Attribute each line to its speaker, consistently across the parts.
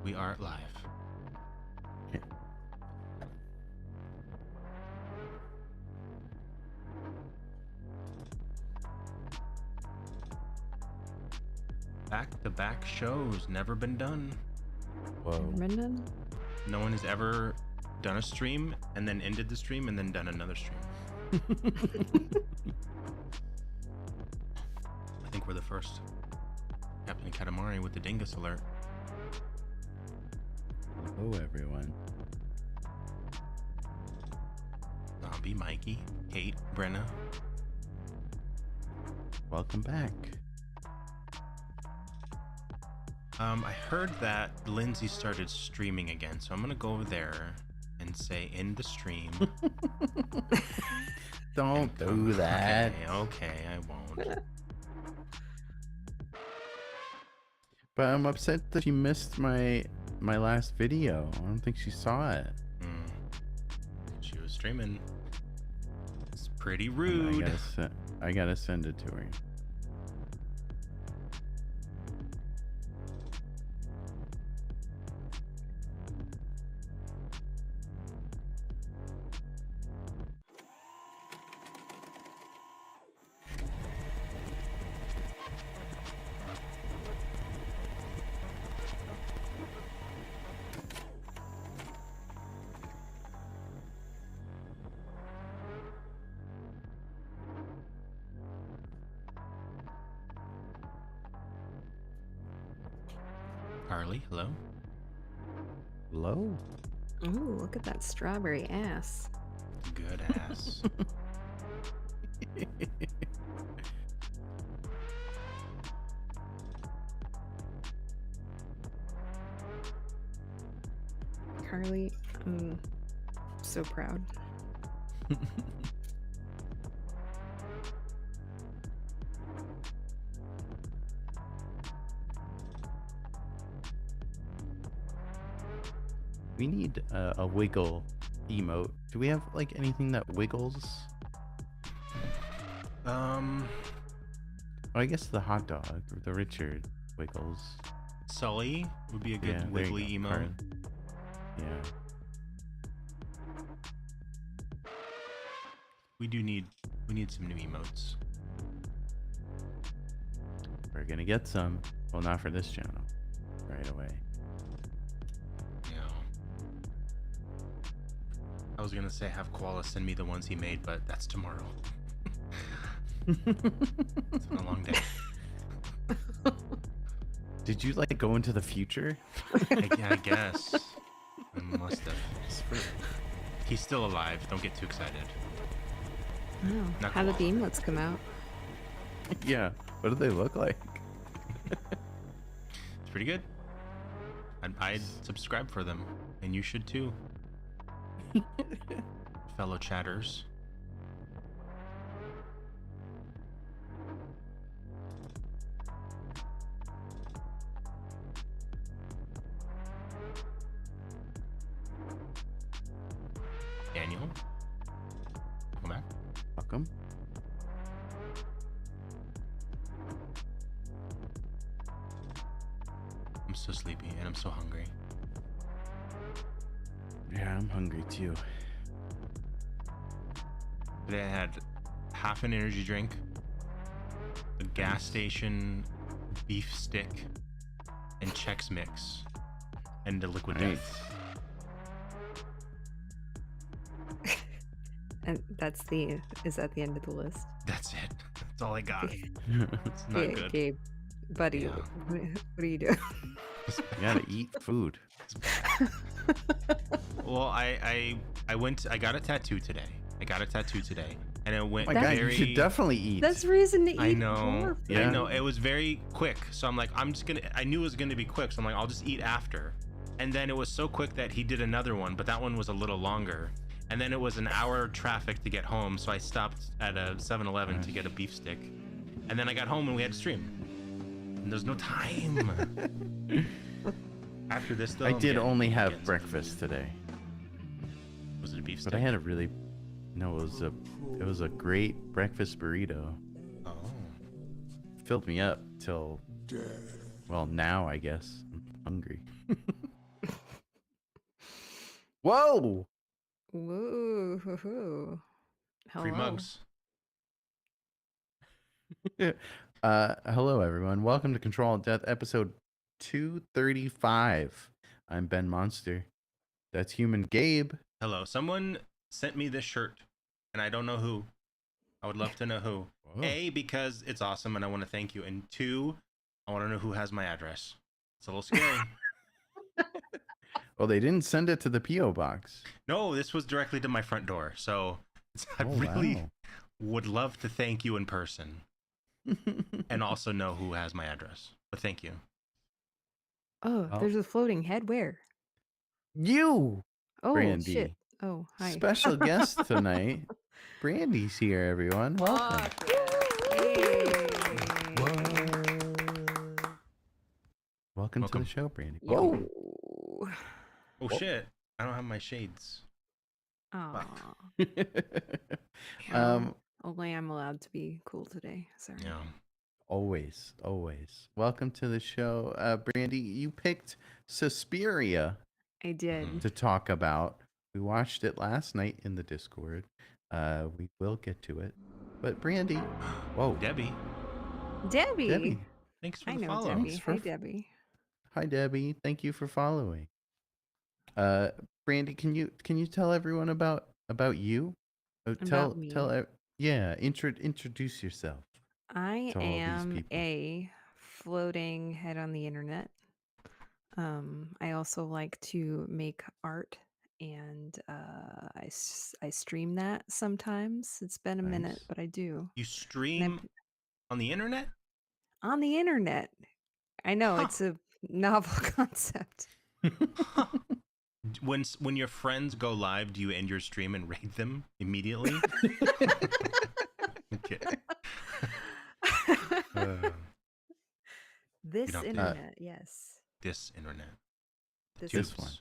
Speaker 1: We are live. Back-to-back shows, never been done.
Speaker 2: Whoa.
Speaker 3: Never been done?
Speaker 1: No one has ever done a stream and then ended the stream and then done another stream. I think we're the first. Captain Katamari with the dingus alert.
Speaker 2: Hello, everyone.
Speaker 1: Zombie, Mikey, Kate, Brenna.
Speaker 2: Welcome back.
Speaker 1: I heard that Lindsay started streaming again, so I'm gonna go over there and say end the stream.
Speaker 2: Don't do that.
Speaker 1: Okay, I won't.
Speaker 2: But I'm upset that she missed my last video. I don't think she saw it.
Speaker 1: She was streaming. It's pretty rude.
Speaker 2: I gotta send it to her.
Speaker 1: Carly, hello.
Speaker 2: Hello?
Speaker 3: Ooh, look at that strawberry ass.
Speaker 1: Good ass.
Speaker 3: Carly, I'm so proud.
Speaker 2: We need a wiggle emote. Do we have like anything that wiggles? Oh, I guess the hot dog or the Richard wiggles.
Speaker 1: Sully would be a good
Speaker 2: Yeah, there you
Speaker 1: wiggly
Speaker 2: go,
Speaker 1: emo.
Speaker 2: Carly. Yeah.
Speaker 1: We need some new emotes.
Speaker 2: We're gonna get some. Well, not for this channel. Right away.
Speaker 1: Yeah. I was gonna say have Koala send me the ones he made, but that's tomorrow. It's been a long day.
Speaker 2: Did you like go into the future?
Speaker 1: I guess. I must have. He's still alive. Don't get too excited.
Speaker 3: Oh,
Speaker 1: Not
Speaker 3: how did the
Speaker 1: koala.
Speaker 3: emotes come out?
Speaker 2: Yeah. What do they look like?
Speaker 1: It's pretty good. I'd subscribe for them, and you should too, fellow chatters. Daniel, come back.
Speaker 2: Welcome.
Speaker 1: I'm so sleepy and I'm so hungry.
Speaker 2: Yeah, I'm hungry too.
Speaker 1: Today I had half an energy drink, a gas station beef stick, and Chex Mix, and a liquid death.
Speaker 3: And is that the end of the list?
Speaker 1: That's it. That's all I got. It's not good.
Speaker 3: Gabe, buddy,
Speaker 1: Yeah.
Speaker 3: what are you doing?
Speaker 2: You gotta eat food.
Speaker 1: Well, I got a tattoo today. And it went
Speaker 2: Oh my God,
Speaker 1: very.
Speaker 2: you should definitely eat.
Speaker 3: That's reason to eat
Speaker 1: I know.
Speaker 3: more.
Speaker 2: Yeah.
Speaker 1: I know. It was very quick. So I'm like, I knew it was gonna be quick. So I'm like, I'll just eat after. And then it was so quick that he did another one, but that one was a little longer. And then it was an hour traffic to get home. So I stopped at a 7-Eleven to get a beef stick. And then I got home and we had to stream. And there's no time. After this though,
Speaker 2: I did only
Speaker 1: getting
Speaker 2: have
Speaker 1: some
Speaker 2: breakfast today,
Speaker 1: food. Was it a beef stick?
Speaker 2: but I had a really no. It was a great breakfast burrito.
Speaker 1: Oh.
Speaker 2: Filled me up till well now I guess I'm hungry. Whoa!
Speaker 3: Woo hoo hoo.
Speaker 1: Free
Speaker 3: Hello.
Speaker 1: mugs.
Speaker 2: Hello everyone. Welcome to Control Death episode 235. I'm Ben Monster. That's Human Gabe.
Speaker 1: Hello. Someone sent me this shirt, and I don't know who. I would love to know who.
Speaker 2: Whoa.
Speaker 1: A, because it's awesome, and I want to thank you. And two, I want to know who has my address. It's a little scary.
Speaker 2: Well, they didn't send it to the P.O. box.
Speaker 1: No, this was directly to my front door. So I really would love to thank you in person and also know who has my address. But thank you.
Speaker 3: Oh,
Speaker 2: Oh.
Speaker 3: there's a floating head. Where?
Speaker 2: You,
Speaker 3: Oh,
Speaker 2: Brandy.
Speaker 3: shit. Oh, hi.
Speaker 2: Special guest tonight. Brandy's here, everyone. Welcome. Welcome to the show, Brandy.
Speaker 3: Whoa.
Speaker 1: Oh, shit. I don't have my shades.
Speaker 3: Aw.
Speaker 2: um,
Speaker 3: Only I'm allowed to be cool today. Sorry.
Speaker 1: Yeah.
Speaker 2: Always. Welcome to the show. Brandy, you picked Suspiria
Speaker 3: I did.
Speaker 2: to talk about. We watched it last night in the Discord. We will get to it. But Brandy, whoa.
Speaker 1: Debbie.
Speaker 3: Debbie.
Speaker 1: Thanks for
Speaker 3: I
Speaker 1: the
Speaker 3: know
Speaker 1: follow.
Speaker 3: Debbie.
Speaker 2: Thanks for
Speaker 3: Hi, Debbie.
Speaker 2: Hi Debbie, thank you for following. Brandy, can you tell everyone about you?
Speaker 3: About me.
Speaker 2: Introduce yourself.
Speaker 3: I
Speaker 2: to all these
Speaker 3: am
Speaker 2: people.
Speaker 3: a floating head on the internet. I also like to make art, and I stream that sometimes. It's been a minute,
Speaker 2: Nice.
Speaker 3: but I do.
Speaker 1: You stream on the internet?
Speaker 3: On the internet. I know,
Speaker 1: Huh.
Speaker 3: it's a novel concept.
Speaker 1: Huh. When your friends go live, do you end your stream and raid them immediately? Okay.
Speaker 3: This
Speaker 1: don't-
Speaker 3: internet, yes.
Speaker 1: This internet.
Speaker 3: This
Speaker 2: This
Speaker 1: Tubes.
Speaker 2: one.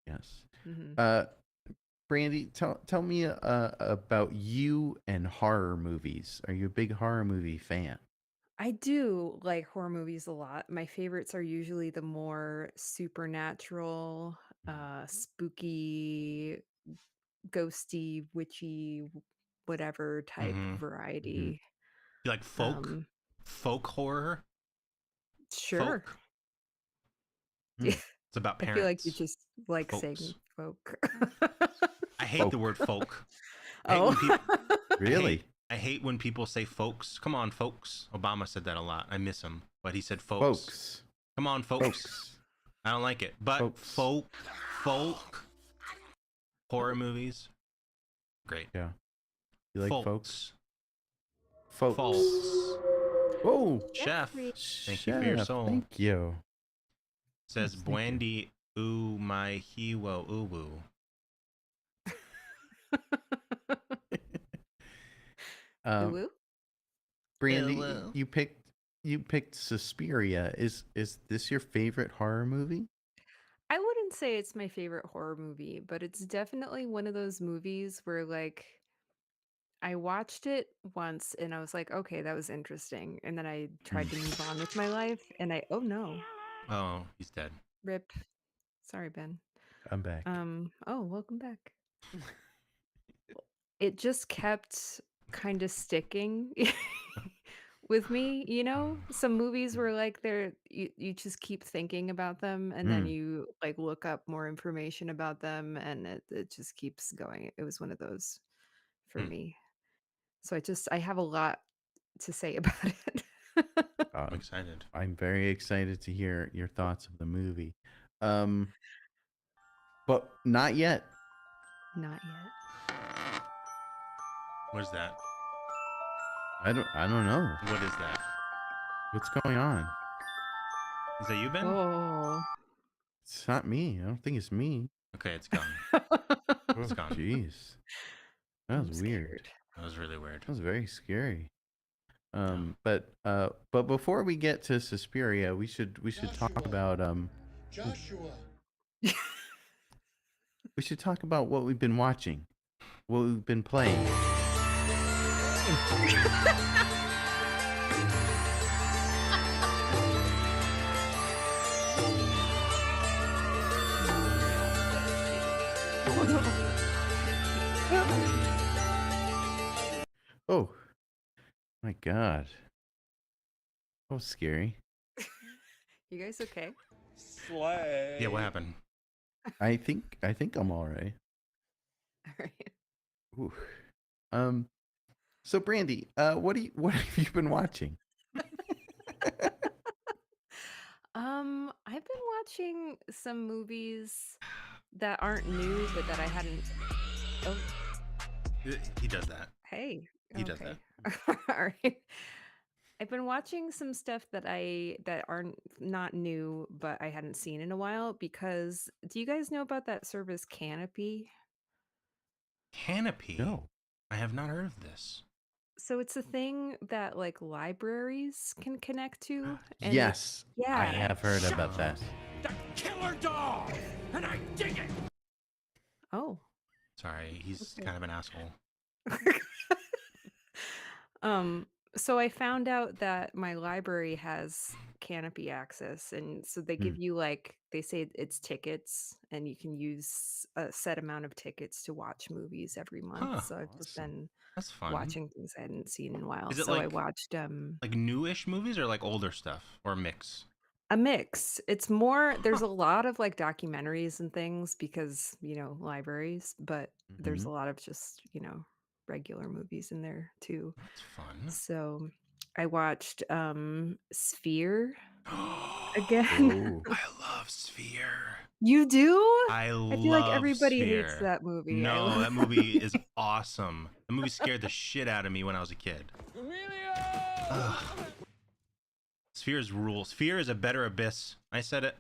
Speaker 2: Yes.
Speaker 3: Mhm.
Speaker 2: Brandy, tell me about you and horror movies. Are you a big horror movie fan?
Speaker 3: I do like horror movies a lot. My favorites are usually the more supernatural, spooky, ghosty, witchy, whatever type
Speaker 1: Mhm.
Speaker 3: variety.
Speaker 1: You like folk horror?
Speaker 3: Sure.
Speaker 1: Folk.
Speaker 2: Hmm.
Speaker 1: It's about
Speaker 3: I
Speaker 1: parents.
Speaker 3: feel like you just like saying
Speaker 1: Folks.
Speaker 3: folk.
Speaker 1: I hate the word folk.
Speaker 3: Oh.
Speaker 2: Really?
Speaker 1: I hate when people say folks. Come on, folks. Obama said that a lot. I miss him, but he said folks. Come on, folks. I don't like it. But folk horror movies, great.
Speaker 2: Yeah. You like folks?
Speaker 1: Folks.
Speaker 2: Whoa.
Speaker 1: Chef,
Speaker 3: Jeffrey.
Speaker 1: thank you for your soul.
Speaker 2: Thank you.
Speaker 1: Says
Speaker 2: Yes, thank you.
Speaker 1: Bwandy oo my hiwo uwu.
Speaker 3: Ooh.
Speaker 2: Brandy,
Speaker 1: Hello.
Speaker 2: you picked Suspiria. Is this your favorite horror movie?
Speaker 3: I wouldn't say it's my favorite horror movie, but it's definitely one of those movies where, like, I watched it once and I was like, okay, that was interesting. And then I tried to move on with my life and oh no,
Speaker 1: Oh, he's dead.
Speaker 3: rip. Sorry, Ben.
Speaker 2: I'm back.
Speaker 3: Oh, welcome back. It just kept kind of sticking with me, you know? Some movies were like you just keep thinking about them and then you like look up more information about them and it just keeps going. It was one of those for me. So I have a lot to say about it.
Speaker 1: I'm excited.
Speaker 2: I'm very excited to hear your thoughts of the movie. But not yet.
Speaker 3: Not yet.
Speaker 1: What is that?
Speaker 2: I don't know.
Speaker 1: What is that?
Speaker 2: What's going on?
Speaker 1: Is that you, Ben?
Speaker 3: Oh.
Speaker 2: It's not me. I don't think it's me.
Speaker 1: Okay, it's gone. It's gone.
Speaker 2: Jeez. That was
Speaker 3: I'm
Speaker 2: weird.
Speaker 3: scared.
Speaker 1: That was really weird.
Speaker 2: That was very scary. But before we get to Suspiria, we should talk about
Speaker 4: Joshua.
Speaker 2: we should talk about what we've been watching, what we've been playing. Oh my God. That was scary.
Speaker 3: You guys okay?
Speaker 4: Slay.
Speaker 1: Yeah, what happened?
Speaker 2: I think I'm all right.
Speaker 3: All right.
Speaker 2: Ooh. So Brandy, what have you been watching?
Speaker 3: I've been watching some movies that aren't new, but that I hadn't. Oh,
Speaker 1: He does that.
Speaker 3: hey.
Speaker 1: He does
Speaker 3: Okay.
Speaker 1: that.
Speaker 3: All right. I've been watching some stuff that aren't not new, but I hadn't seen in a while because do you guys know about that service Canopy?
Speaker 1: Canopy.
Speaker 2: No.
Speaker 1: I have not heard of this.
Speaker 3: So it's a thing that like libraries can connect to, and
Speaker 2: Yes, I
Speaker 3: yeah.
Speaker 2: have heard about that.
Speaker 4: The killer dog, and I dig it.
Speaker 3: Oh.
Speaker 1: Sorry, he's
Speaker 3: Okay.
Speaker 1: kind of an asshole.
Speaker 3: So I found out that my library has Canopy access, and so they give
Speaker 2: Hmm.
Speaker 3: you like they say it's tickets, and you can use a set amount of tickets to watch movies every month.
Speaker 1: Huh.
Speaker 3: So I've just
Speaker 2: Awesome.
Speaker 3: been
Speaker 1: That's fun.
Speaker 3: watching things I hadn't seen in a while.
Speaker 1: Is it
Speaker 3: So I
Speaker 1: like
Speaker 3: watched
Speaker 1: newish movies or like older stuff or a mix?
Speaker 3: a mix. It's more there's a lot of like documentaries and things because, libraries, but there's
Speaker 2: Mhm.
Speaker 3: a lot of just, regular movies in there too.
Speaker 1: That's fun.
Speaker 3: So I watched Sphere again.
Speaker 2: Oh.
Speaker 1: I love Sphere.
Speaker 3: You do?
Speaker 1: I
Speaker 3: I feel like
Speaker 1: love
Speaker 3: everybody hates
Speaker 1: Sphere.
Speaker 3: that movie.
Speaker 1: No, that movie is awesome. The movie scared the shit out of me when I was a kid. Ugh. Sphere's rules. Sphere is a better abyss. I said it.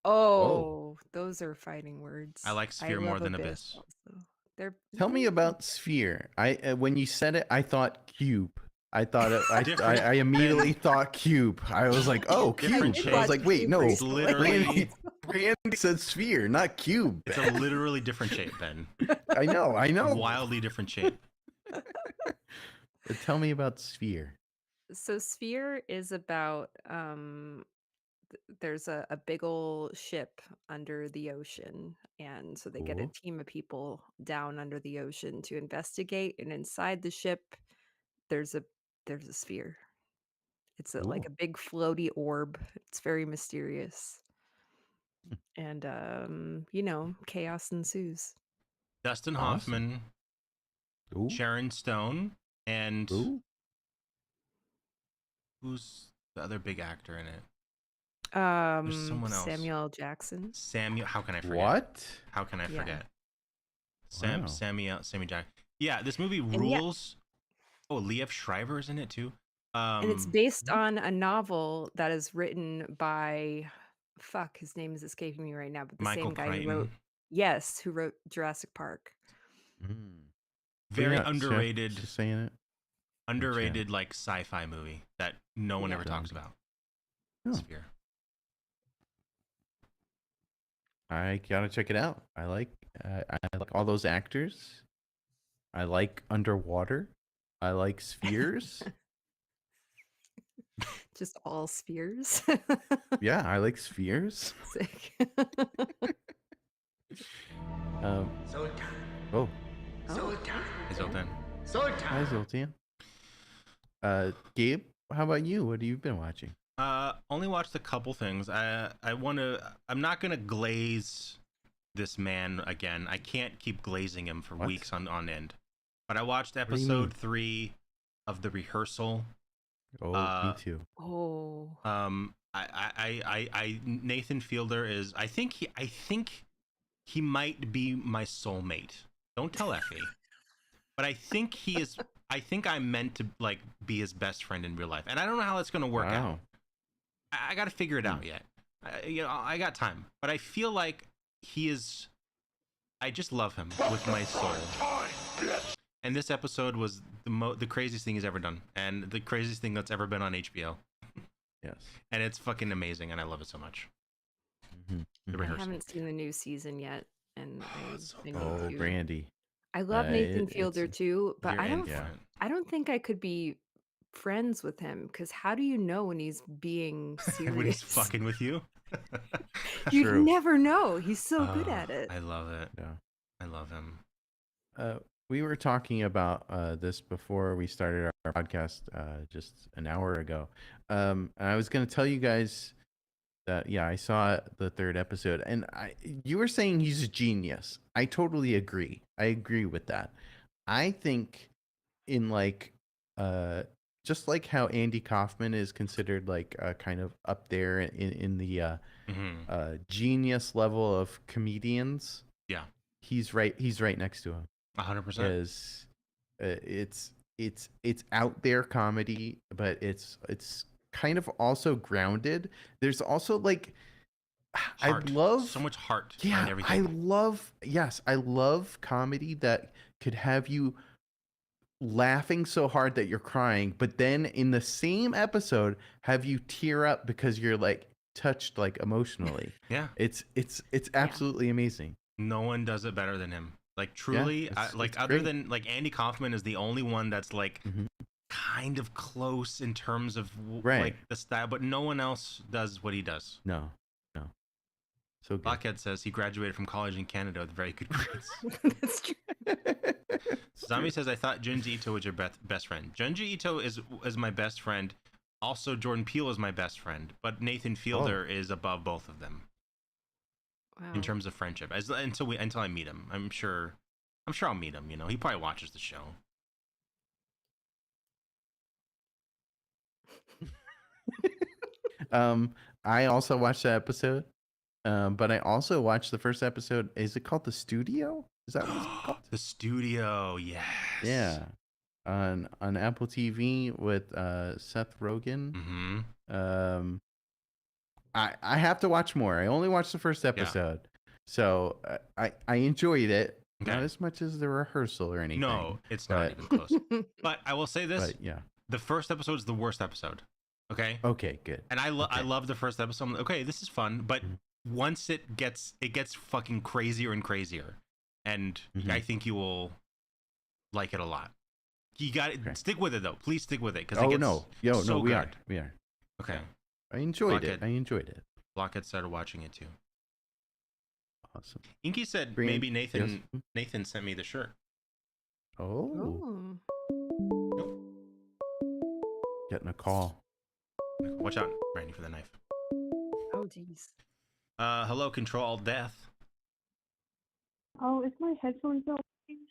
Speaker 3: Oh, those are fighting words.
Speaker 1: I like Sphere more
Speaker 3: love
Speaker 1: than Abyss.
Speaker 3: also. They're
Speaker 2: Tell me
Speaker 3: very
Speaker 2: about Sphere. I when you said it, I thought cube. I thought
Speaker 1: Different.
Speaker 2: I immediately thought cube. I was like, oh,
Speaker 1: Different
Speaker 2: cube.
Speaker 1: shape.
Speaker 2: I was like, wait, no.
Speaker 1: It's literally,
Speaker 2: Brandy said sphere, not cube.
Speaker 1: it's a literally different shape, Ben.
Speaker 2: I know.
Speaker 1: A wildly different shape.
Speaker 2: But tell me about Sphere.
Speaker 3: So Sphere is about there's a big old ship under the ocean, and so they get a
Speaker 2: Cool.
Speaker 3: team of people down under the ocean to investigate, and inside the ship there's a sphere. It's like
Speaker 2: Cool.
Speaker 3: a big floaty orb. It's very mysterious. And chaos ensues.
Speaker 1: Dustin
Speaker 2: Awesome.
Speaker 1: Hoffman,
Speaker 2: Ooh.
Speaker 1: Sharon Stone, and
Speaker 2: Ooh.
Speaker 1: who's the other big actor in it? There's someone else.
Speaker 3: Samuel L. Jackson.
Speaker 1: Samuel. How can I forget?
Speaker 2: What?
Speaker 1: How can I
Speaker 3: Yeah.
Speaker 1: forget?
Speaker 2: Wow.
Speaker 1: Samuel Jackson. Yeah, this movie
Speaker 3: yeah.
Speaker 1: rules. Oh, Liev Schreiber's in it too.
Speaker 3: And it's based on a novel that is written by his name is escaping me right now, but the
Speaker 1: Michael
Speaker 3: same guy who
Speaker 1: Crichton.
Speaker 3: who wrote Jurassic Park.
Speaker 2: Mm.
Speaker 1: Very
Speaker 2: Yeah,
Speaker 1: underrated.
Speaker 2: Just saying it.
Speaker 1: Underrated like sci-fi movie that no one
Speaker 3: Yeah.
Speaker 1: ever talks about.
Speaker 2: Oh.
Speaker 1: Sphere.
Speaker 2: I gotta check it out. I like all those actors. I like underwater. I like spheres.
Speaker 3: Just all spheres.
Speaker 2: Yeah, I like spheres.
Speaker 3: Sick.
Speaker 4: Sultan.
Speaker 2: Oh,
Speaker 4: Sultan.
Speaker 1: Hey, Zoltan.
Speaker 2: hi
Speaker 4: Sultan.
Speaker 2: Zoltan. Gabe, how about you? What have you been watching?
Speaker 1: Only watched a couple things. I'm not gonna glaze this man again. I can't keep glazing him for
Speaker 2: What?
Speaker 1: weeks on end. But I watched
Speaker 2: do you mean?
Speaker 1: episode 3 of The Rehearsal.
Speaker 2: Oh, me too.
Speaker 3: Oh.
Speaker 1: Nathan Fielder is. I think he might be my soulmate. Don't tell Effie. But I think he is. I think I'm meant to like be his best friend in real life, and I don't know how that's gonna work out.
Speaker 2: Wow.
Speaker 1: I got to figure it out yet. I got time, but I feel like he is. I just love him with my soul. And this episode was the craziest thing he's ever done, and the craziest thing that's ever been on HBO.
Speaker 2: Yes.
Speaker 1: And it's fucking amazing, and I love it so much.
Speaker 2: Mhm,
Speaker 1: The
Speaker 2: mhm.
Speaker 3: I
Speaker 1: Rehearsal.
Speaker 3: haven't seen the new season yet, and I need
Speaker 2: Oh,
Speaker 3: to.
Speaker 2: Brandy.
Speaker 3: I love Nathan
Speaker 2: it's-
Speaker 3: Fielder too, but
Speaker 1: You're
Speaker 3: I
Speaker 1: in
Speaker 3: don't.
Speaker 1: for
Speaker 2: Yeah.
Speaker 1: it.
Speaker 3: I don't think I could be friends with him because how do you know when he's being serious?
Speaker 1: When he's fucking with you.
Speaker 3: You'd
Speaker 2: True.
Speaker 3: never know. He's so good
Speaker 1: Oh,
Speaker 3: at it.
Speaker 1: I love it.
Speaker 2: Yeah.
Speaker 1: I love him.
Speaker 2: We were talking about this before we started our podcast just an hour ago. And I was going to tell you guys that, yeah, I saw the third episode, and you were saying he's a genius. I totally agree. I agree with that. I think in like, just like how Andy Kaufman is considered like kind of up there in the genius level of comedians.
Speaker 1: Yeah.
Speaker 2: He's right next to him.
Speaker 1: 100%.
Speaker 2: Because it's out there comedy, but it's kind of also grounded. There's also like
Speaker 1: Heart.
Speaker 2: I love
Speaker 1: so much heart
Speaker 2: yeah,
Speaker 1: behind everything.
Speaker 2: I love comedy that could have you laughing so hard that you're crying, but then in the same episode have you tear up because you're like touched like emotionally.
Speaker 1: Yeah.
Speaker 2: It's absolutely amazing.
Speaker 1: No one does it better than him. Like truly,
Speaker 2: it's
Speaker 1: other
Speaker 2: great.
Speaker 1: than like Andy Kaufman is the only one that's like
Speaker 2: Mhm.
Speaker 1: kind of close in terms of
Speaker 2: Right.
Speaker 1: like the style, but no one else does what he does.
Speaker 2: No. So good.
Speaker 1: Blockhead says he graduated from college in Canada with very good grades.
Speaker 3: That's true.
Speaker 1: Zombie says, I thought Junji Ito was your best friend. Junji Ito is my best friend. Also, Jordan Peele is my best friend, but Nathan Fielder is above both of them
Speaker 3: Wow.
Speaker 1: in terms of friendship. Until I meet him, I'm sure I'll meet him. You know, he probably watches the show.
Speaker 2: I also watched that episode, but I also watched the first episode. Is it called The Studio? Is that what it's called?
Speaker 1: The Studio, yes.
Speaker 2: Yeah, on Apple TV with Seth Rogen.
Speaker 1: Mm-hmm.
Speaker 2: I have to watch more. I only watched the first episode, so I enjoyed it.
Speaker 1: Okay.
Speaker 2: Not as much as the rehearsal or anything.
Speaker 1: No, it's not even close. But I will say this:
Speaker 2: But yeah.
Speaker 1: the first episode is the worst episode. Okay.
Speaker 2: Okay. Good.
Speaker 1: And I love the first episode. I'm like, okay, this is fun, but once it gets fucking crazier and crazier, and I think you will like it a lot. You got to stick with it though. Please stick with it because it gets so
Speaker 2: we
Speaker 1: good.
Speaker 2: are.
Speaker 1: Okay.
Speaker 2: I enjoyed it.
Speaker 1: Blockhead started watching it too.
Speaker 2: Awesome.
Speaker 1: Inky said
Speaker 2: Green,
Speaker 1: maybe Nathan
Speaker 2: yes.
Speaker 1: Nathan sent me the shirt.
Speaker 2: Oh.
Speaker 3: Oh.
Speaker 2: Getting a call.
Speaker 1: Watch out, Randy, for the knife.
Speaker 3: Oh, geez.
Speaker 1: Hello, ControlAltDeath.
Speaker 5: Oh, is my headphones not working?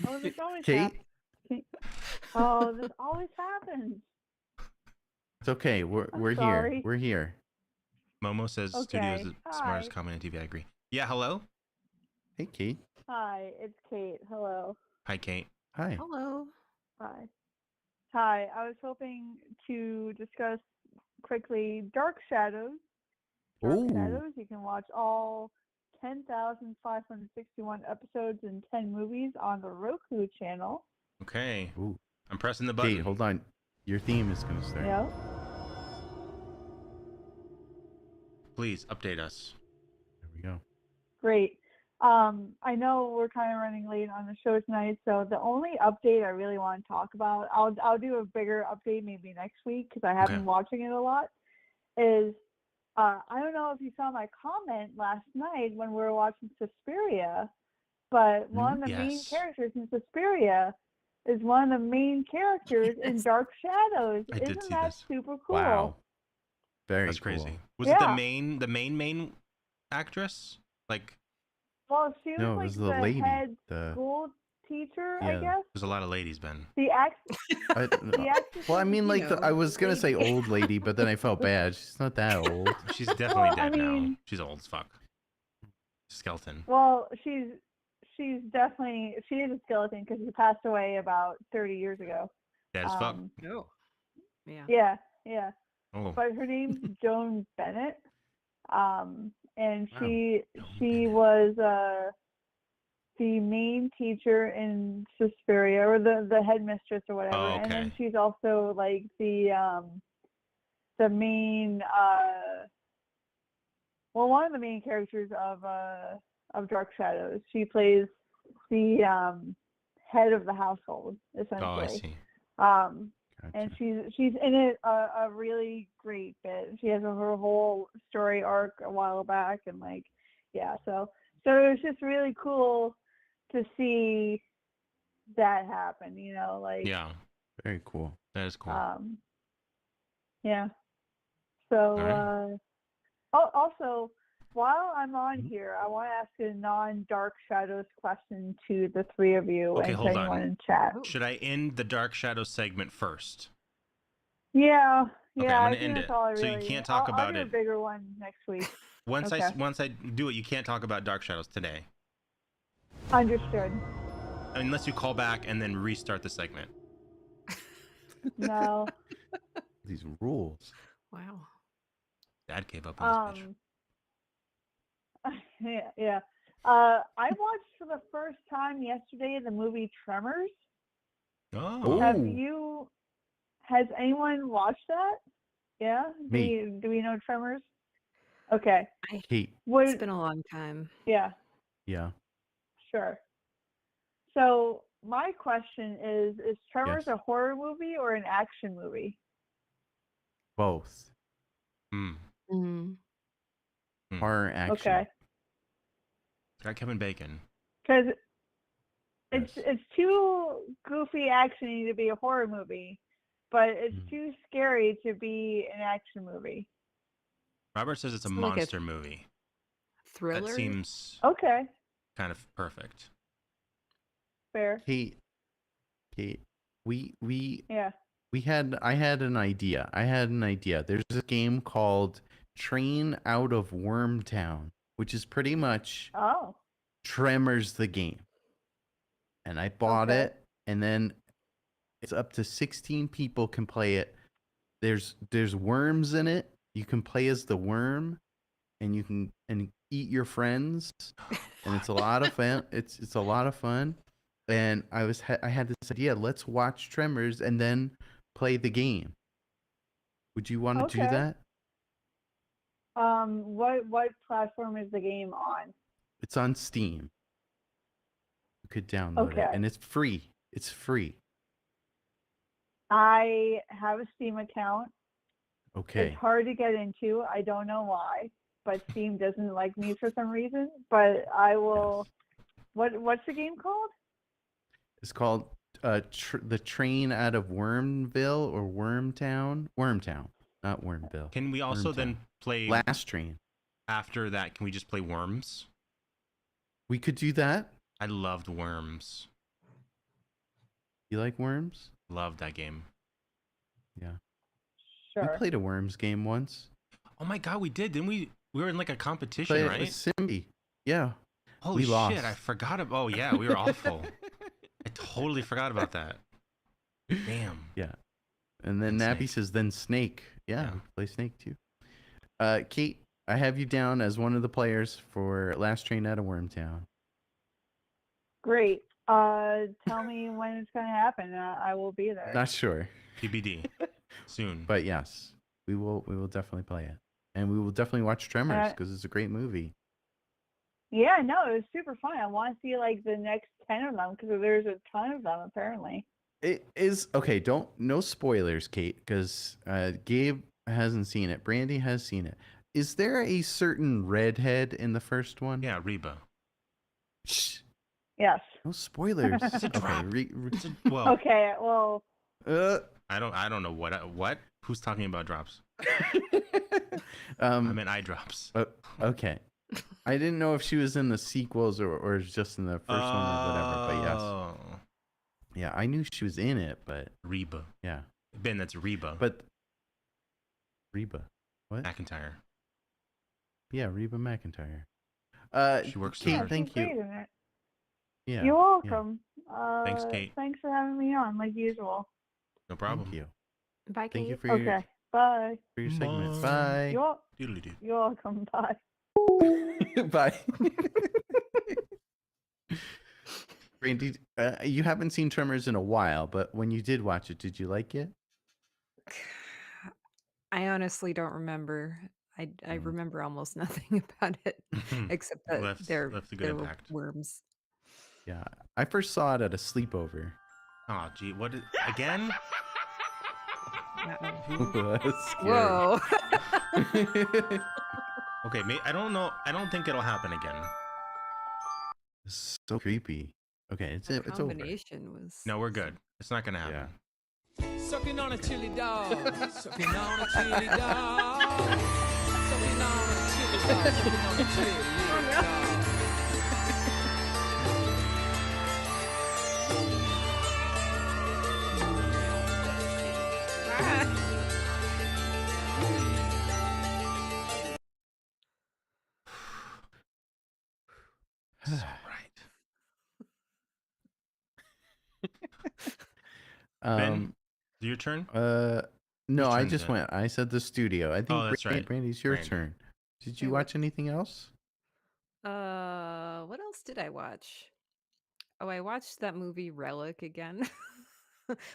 Speaker 5: Oh, this always
Speaker 2: Kate?
Speaker 5: happens. Oh, this always happens.
Speaker 2: It's okay. We're here.
Speaker 5: sorry.
Speaker 2: We're here.
Speaker 1: Momo says studio is the
Speaker 5: Hi.
Speaker 1: smartest comment on TV. I agree. Yeah, hello.
Speaker 2: Hey, Kate.
Speaker 5: Hi, it's Kate. Hello.
Speaker 1: Hi, Kate.
Speaker 2: Hi.
Speaker 3: Hello.
Speaker 5: Hi. Hi, I was hoping to discuss quickly Dark Shadows. Dark
Speaker 2: Ooh.
Speaker 5: Shadows, you can watch all 10,561 episodes and 10 movies on the Roku channel.
Speaker 1: Okay.
Speaker 2: Ooh.
Speaker 1: I'm pressing the button.
Speaker 2: Kate, hold on. Your theme is gonna start.
Speaker 5: Yep.
Speaker 1: Please update us.
Speaker 2: There we go.
Speaker 5: Great. I know we're kind of running late on the show tonight, so the only update I really want to talk about, I'll do a bigger update maybe next week because I have been watching it a lot, is I don't know if you saw my comment last night when we were watching Suspiria, but one of the main characters in Suspiria is one of the main characters in Dark Shadows.
Speaker 1: I did
Speaker 5: Isn't
Speaker 1: see
Speaker 5: that
Speaker 1: this.
Speaker 5: super cool?
Speaker 2: Wow. Very
Speaker 1: That's
Speaker 2: cool.
Speaker 1: crazy. Was it
Speaker 5: Yeah.
Speaker 1: the main actress? Like,
Speaker 5: Well, she was
Speaker 2: No, it
Speaker 5: like
Speaker 2: was
Speaker 5: the
Speaker 2: the lady.
Speaker 5: head
Speaker 2: The
Speaker 5: school teacher,
Speaker 2: Yeah.
Speaker 5: I guess.
Speaker 1: there's a lot of ladies, Ben.
Speaker 5: The
Speaker 2: I,
Speaker 5: actress
Speaker 2: well, I mean,
Speaker 3: You
Speaker 2: like
Speaker 3: know,
Speaker 2: I was gonna say
Speaker 3: lady.
Speaker 2: old lady, but then I felt bad. She's not that old.
Speaker 1: She's definitely
Speaker 5: Well, I
Speaker 1: dead now.
Speaker 5: mean-
Speaker 1: She's old as fuck. Skeleton.
Speaker 5: Well, she's definitely she is a skeleton because she passed away about 30 years ago.
Speaker 1: Dead as fuck.
Speaker 3: No. Yeah.
Speaker 5: Yeah.
Speaker 1: Oh.
Speaker 5: But her name's Joan Bennett. And
Speaker 1: Wow.
Speaker 5: she was the main teacher in Suspiria, or the headmistress or whatever.
Speaker 1: Oh,
Speaker 5: And then
Speaker 1: okay.
Speaker 5: she's also like the main one of the main characters of Dark Shadows. She plays the head of the household, essentially.
Speaker 1: Oh, I see.
Speaker 5: And
Speaker 2: Gotcha.
Speaker 5: she's in it a really great bit. She has her whole story arc a while back, and like, yeah. So So it was just really cool to see that happen. You know, like
Speaker 1: Yeah,
Speaker 2: Very cool.
Speaker 1: that is cool.
Speaker 5: Yeah. So
Speaker 1: right.
Speaker 5: also, while I'm on here, I want to ask a non-Dark Shadows question to the three of you
Speaker 1: Okay,
Speaker 5: and to
Speaker 1: hold
Speaker 5: anyone
Speaker 1: on.
Speaker 5: in chat.
Speaker 1: Should I end the Dark Shadow segment first?
Speaker 5: Yeah,
Speaker 1: Okay,
Speaker 5: yeah.
Speaker 1: I'm
Speaker 5: I
Speaker 1: gonna
Speaker 5: think
Speaker 1: end
Speaker 5: that's
Speaker 1: it.
Speaker 5: all I
Speaker 1: So you
Speaker 5: really.
Speaker 1: can't talk
Speaker 5: I'll
Speaker 1: about
Speaker 5: do a
Speaker 1: it.
Speaker 5: bigger one next week.
Speaker 1: Once
Speaker 5: Okay.
Speaker 1: I do it, you can't talk about Dark Shadows today.
Speaker 5: Understood.
Speaker 1: Unless you call back and then restart the segment.
Speaker 5: No.
Speaker 2: These rules.
Speaker 3: Wow.
Speaker 1: Dad gave up on this bitch.
Speaker 5: Yeah. I watched for the first time yesterday the movie Tremors.
Speaker 1: Oh.
Speaker 5: Has anyone watched that? Yeah?
Speaker 2: Me.
Speaker 5: Do we know Tremors? Okay.
Speaker 2: Kate.
Speaker 3: It's been a long time.
Speaker 5: Yeah,
Speaker 2: Yeah.
Speaker 5: sure. So my question is Tremors
Speaker 2: Yes.
Speaker 5: a horror movie or an action movie?
Speaker 2: Both.
Speaker 1: Hmm.
Speaker 3: Mm.
Speaker 2: Horror action.
Speaker 5: Okay.
Speaker 1: Got Kevin Bacon.
Speaker 5: Because
Speaker 2: Yes.
Speaker 5: it's too goofy actiony to be a horror movie, but it's too scary to be an action movie.
Speaker 1: Robert says it's a
Speaker 3: So like a
Speaker 1: monster movie.
Speaker 3: Thriller?
Speaker 1: That seems
Speaker 5: Okay.
Speaker 1: kind of perfect.
Speaker 5: Fair.
Speaker 2: Kate. We
Speaker 5: Yeah.
Speaker 2: I had an idea. There's a game called Train Out of Wormtown, which is pretty much
Speaker 5: Oh.
Speaker 2: Tremors the game. And I bought
Speaker 5: Okay.
Speaker 2: it, and then it's up to 16 people can play it. There's worms in it. You can play as the worm, and you can eat your friends, and it's a lot of fun. It's a lot of fun. And I had this idea. Let's watch Tremors and then play the game. Would you want to do
Speaker 5: Okay.
Speaker 2: that?
Speaker 5: What platform is the game on?
Speaker 2: It's on Steam. You could download it,
Speaker 5: Okay.
Speaker 2: and it's free. It's free.
Speaker 5: I have a Steam account.
Speaker 2: Okay.
Speaker 5: It's hard to get into. I don't know why, but Steam doesn't like me for some reason. But I will.
Speaker 2: Yes.
Speaker 5: What's the game called?
Speaker 2: It's called the Train Out of Wormville or Wormtown. Wormtown, not Wormville.
Speaker 1: Can we also then play
Speaker 2: Last Train?
Speaker 1: after that? Can we just play Worms?
Speaker 2: We could do that.
Speaker 1: I loved Worms.
Speaker 2: You like Worms?
Speaker 1: Loved that game.
Speaker 2: Yeah.
Speaker 5: Sure.
Speaker 2: We played a Worms game once.
Speaker 1: Oh my god, we did, didn't we? We were in like a competition,
Speaker 2: Played it
Speaker 1: right?
Speaker 2: with Simbi. Yeah.
Speaker 1: Holy
Speaker 2: we
Speaker 1: shit,
Speaker 2: lost.
Speaker 1: I forgot about. Oh yeah, we were awful. I totally forgot about that. Damn.
Speaker 2: Yeah. And then
Speaker 1: And
Speaker 2: Nappy
Speaker 1: Snake.
Speaker 2: says, then Snake. Yeah,
Speaker 1: Yeah.
Speaker 2: we play Snake too. Kate, I have you down as one of the players for Last Train Out of Wormtown.
Speaker 5: Great. Tell me when it's going to happen. I will be there.
Speaker 2: Not sure.
Speaker 1: TBD. Soon.
Speaker 2: But yes, we will definitely play it. And we will definitely watch Tremors because it's a great movie.
Speaker 5: Yeah, no, it was super fun. I want to see like the next 10 of them because there's a ton of them apparently.
Speaker 2: It is okay. No spoilers, Kate, because Gabe hasn't seen it. Brandy has seen it. Is there a certain redhead in the first one?
Speaker 1: Yeah, Reba.
Speaker 2: Shh.
Speaker 5: Yes.
Speaker 2: No spoilers.
Speaker 1: It's a drop. Well,
Speaker 5: Okay, well.
Speaker 1: I don't know what. Who's talking about drops?
Speaker 2: I
Speaker 1: meant eye drops.
Speaker 2: Okay. I didn't know if she was in the sequels or just in the first one or whatever. But yes. Yeah, I knew she was in it, but
Speaker 1: Reba.
Speaker 2: yeah.
Speaker 1: Ben, that's Reba.
Speaker 2: But Reba. What?
Speaker 1: McIntyre.
Speaker 2: Yeah, Reba McIntyre.
Speaker 1: She works
Speaker 2: Kate,
Speaker 1: there.
Speaker 2: thank
Speaker 5: Great
Speaker 2: you.
Speaker 5: in it.
Speaker 2: Yeah.
Speaker 5: You're welcome.
Speaker 1: Thanks, Kate.
Speaker 5: Thanks for having me on, like usual.
Speaker 1: No problem.
Speaker 2: Thank you.
Speaker 3: Bye, Kate.
Speaker 2: Thank you for
Speaker 5: Okay. Bye.
Speaker 2: your segment.
Speaker 1: Bye.
Speaker 2: Bye.
Speaker 5: You're welcome. Bye.
Speaker 2: Bye. Brandy, you haven't seen Tremors in a while, but when you did watch it, did you like it?
Speaker 3: I honestly don't remember. I remember almost nothing about it except that there
Speaker 1: left a good
Speaker 3: were
Speaker 1: impact.
Speaker 3: worms.
Speaker 2: Yeah, I first saw it at a sleepover.
Speaker 1: Oh, gee, what is again?
Speaker 2: That's scary.
Speaker 3: Whoa.
Speaker 1: Okay, I don't know. I don't think it'll happen again.
Speaker 2: So creepy. Okay,
Speaker 3: The
Speaker 2: it's over.
Speaker 3: combination was.
Speaker 1: No, we're good. It's not gonna happen.
Speaker 4: Sucking on a chili dog. Sucking on a chili dog. Sucking on a chili dog. Sucking on a chili dog.
Speaker 1: So right. Ben, your turn.
Speaker 2: No, I
Speaker 1: turn is
Speaker 2: just
Speaker 1: it?
Speaker 2: went. I said the studio. I think
Speaker 1: that's right.
Speaker 2: Brandy's your
Speaker 1: Brandy.
Speaker 2: turn. Did you
Speaker 3: Wait, what?
Speaker 2: watch anything else?
Speaker 3: What else did I watch? Oh, I watched that movie Relic again,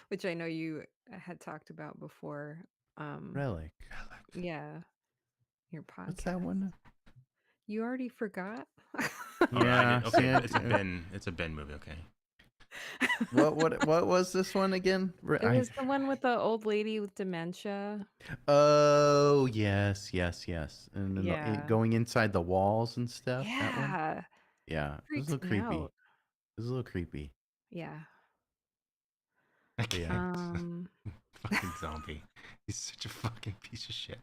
Speaker 3: which I know you had talked about before.
Speaker 2: Relic.
Speaker 3: Yeah, your podcast.
Speaker 2: What's that one?
Speaker 3: You already forgot?
Speaker 2: Yeah.
Speaker 1: Okay, it's a Ben movie. Okay.
Speaker 2: What was this one again?
Speaker 3: It was the one with the old lady with dementia.
Speaker 2: Oh yes. And then
Speaker 3: Yeah.
Speaker 2: going inside the walls and stuff. That one.
Speaker 3: Yeah.
Speaker 2: Yeah, it was a
Speaker 3: Freaks
Speaker 2: little
Speaker 3: me
Speaker 2: creepy.
Speaker 3: out.
Speaker 2: It was a little creepy.
Speaker 3: Yeah.
Speaker 1: I can't.
Speaker 2: Yeah.
Speaker 1: Fucking zombie. He's such a fucking piece of shit.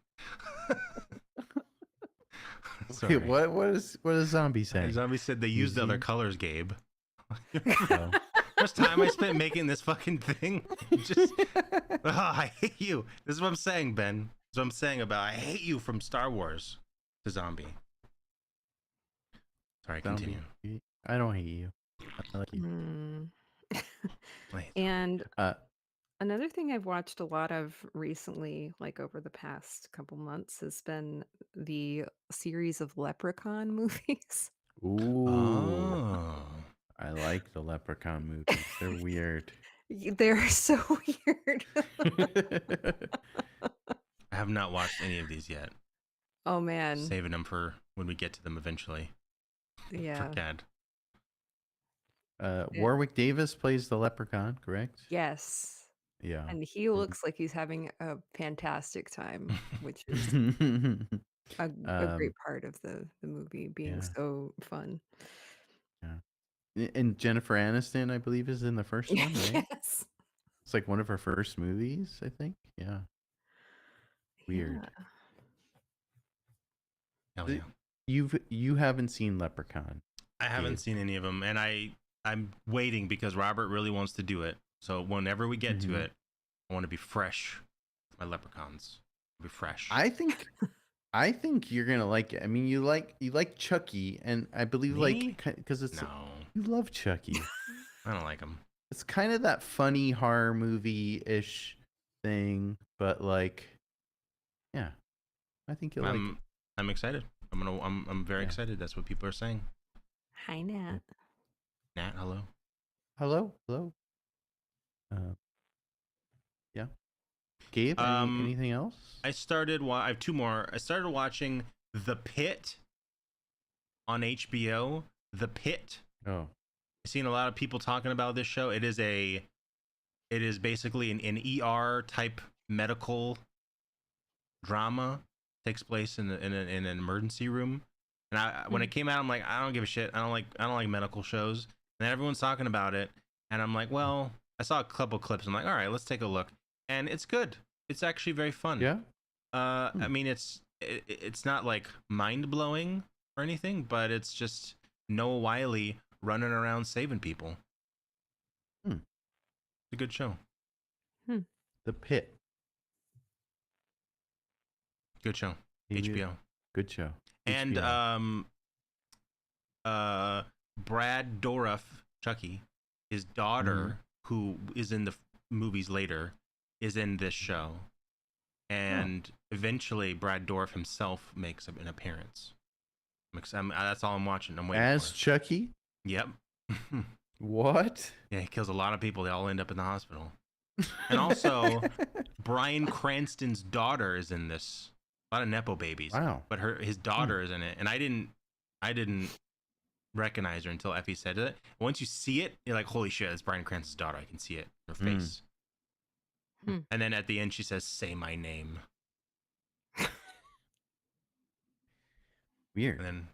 Speaker 1: Sorry.
Speaker 2: Wait, what does zombie say?
Speaker 1: Zombie said they used other colors, Gabe.
Speaker 2: Oh.
Speaker 1: First time I spent making this fucking thing. I hate you. This is what I'm saying, Ben. This is what I'm saying about I hate you from Star Wars to zombie. Sorry,
Speaker 2: Zombie.
Speaker 1: continue.
Speaker 2: I don't hate you. I like you.
Speaker 3: And another thing I've watched a lot of recently, like over the past couple months, has been the series of Leprechaun movies.
Speaker 2: Ooh.
Speaker 1: Oh.
Speaker 2: I like the Leprechaun movies. They're weird.
Speaker 3: They're so weird.
Speaker 1: I have not watched any of these yet.
Speaker 3: Oh man.
Speaker 1: Saving them for when we get to them eventually.
Speaker 3: Yeah.
Speaker 1: For Dad.
Speaker 2: Warwick Davis plays the Leprechaun, correct?
Speaker 3: Yes.
Speaker 2: Yeah.
Speaker 3: And he looks like he's having a fantastic time, which is a great part of the movie being so fun.
Speaker 2: Yeah. And Jennifer Aniston, I believe, is in the first one, right?
Speaker 3: Yes.
Speaker 2: It's like one of her first movies, I think. Yeah. Weird.
Speaker 1: Hell yeah.
Speaker 2: You haven't seen Leprechaun.
Speaker 1: I haven't seen any of them, and I'm waiting because Robert really wants to do it. So whenever we get to it, I want to be fresh with my leprechauns. Be fresh.
Speaker 2: I think you're gonna like it. I mean, you like Chucky, and I believe because it's you love Chucky.
Speaker 1: I don't like him.
Speaker 2: It's kind of that funny horror movie-ish thing, but like, yeah, I think you'll like it.
Speaker 1: I'm excited. I'm very excited. That's what people are saying.
Speaker 3: Hi, Nat.
Speaker 1: Nat, hello.
Speaker 2: Hello. Yeah. Gabe, anything else?
Speaker 1: I have two more. I started watching The Pit on HBO. The Pit.
Speaker 2: Oh.
Speaker 1: I've seen a lot of people talking about this show. It is basically an ER type medical drama. Takes place in an emergency room. And when it came out, I'm like, I don't give a shit. I don't like medical shows. And then everyone's talking about it, and I'm like, well, I saw a couple clips. I'm like, all right, let's take a look. And it's good. It's actually very fun.
Speaker 2: Yeah.
Speaker 1: I mean, it's not like mind blowing or anything, but it's just Noah Wiley running around saving people. It's a good show.
Speaker 2: The Pit.
Speaker 1: Good show. HBO.
Speaker 2: Good show.
Speaker 1: And
Speaker 2: HBO.
Speaker 1: Brad Dourif, Chucky, his daughter, who is in the movies later, is in this show. And eventually Brad Dourif himself makes an appearance. That's all I'm watching. I'm waiting
Speaker 2: as
Speaker 1: for
Speaker 2: Chucky?
Speaker 1: Yep.
Speaker 2: What?
Speaker 1: Yeah, he kills a lot of people. They all end up in the hospital. And also, Bryan Cranston's daughter is in this. A lot of nepo babies.
Speaker 2: Wow.
Speaker 1: But his daughter is in it, and I didn't recognize her until Effie said it. Once you see it, you're like, holy shit, that's Bryan Cranston's daughter. I can see it in her face. And then at the end, she says, "Say my name."
Speaker 2: Weird.
Speaker 1: And then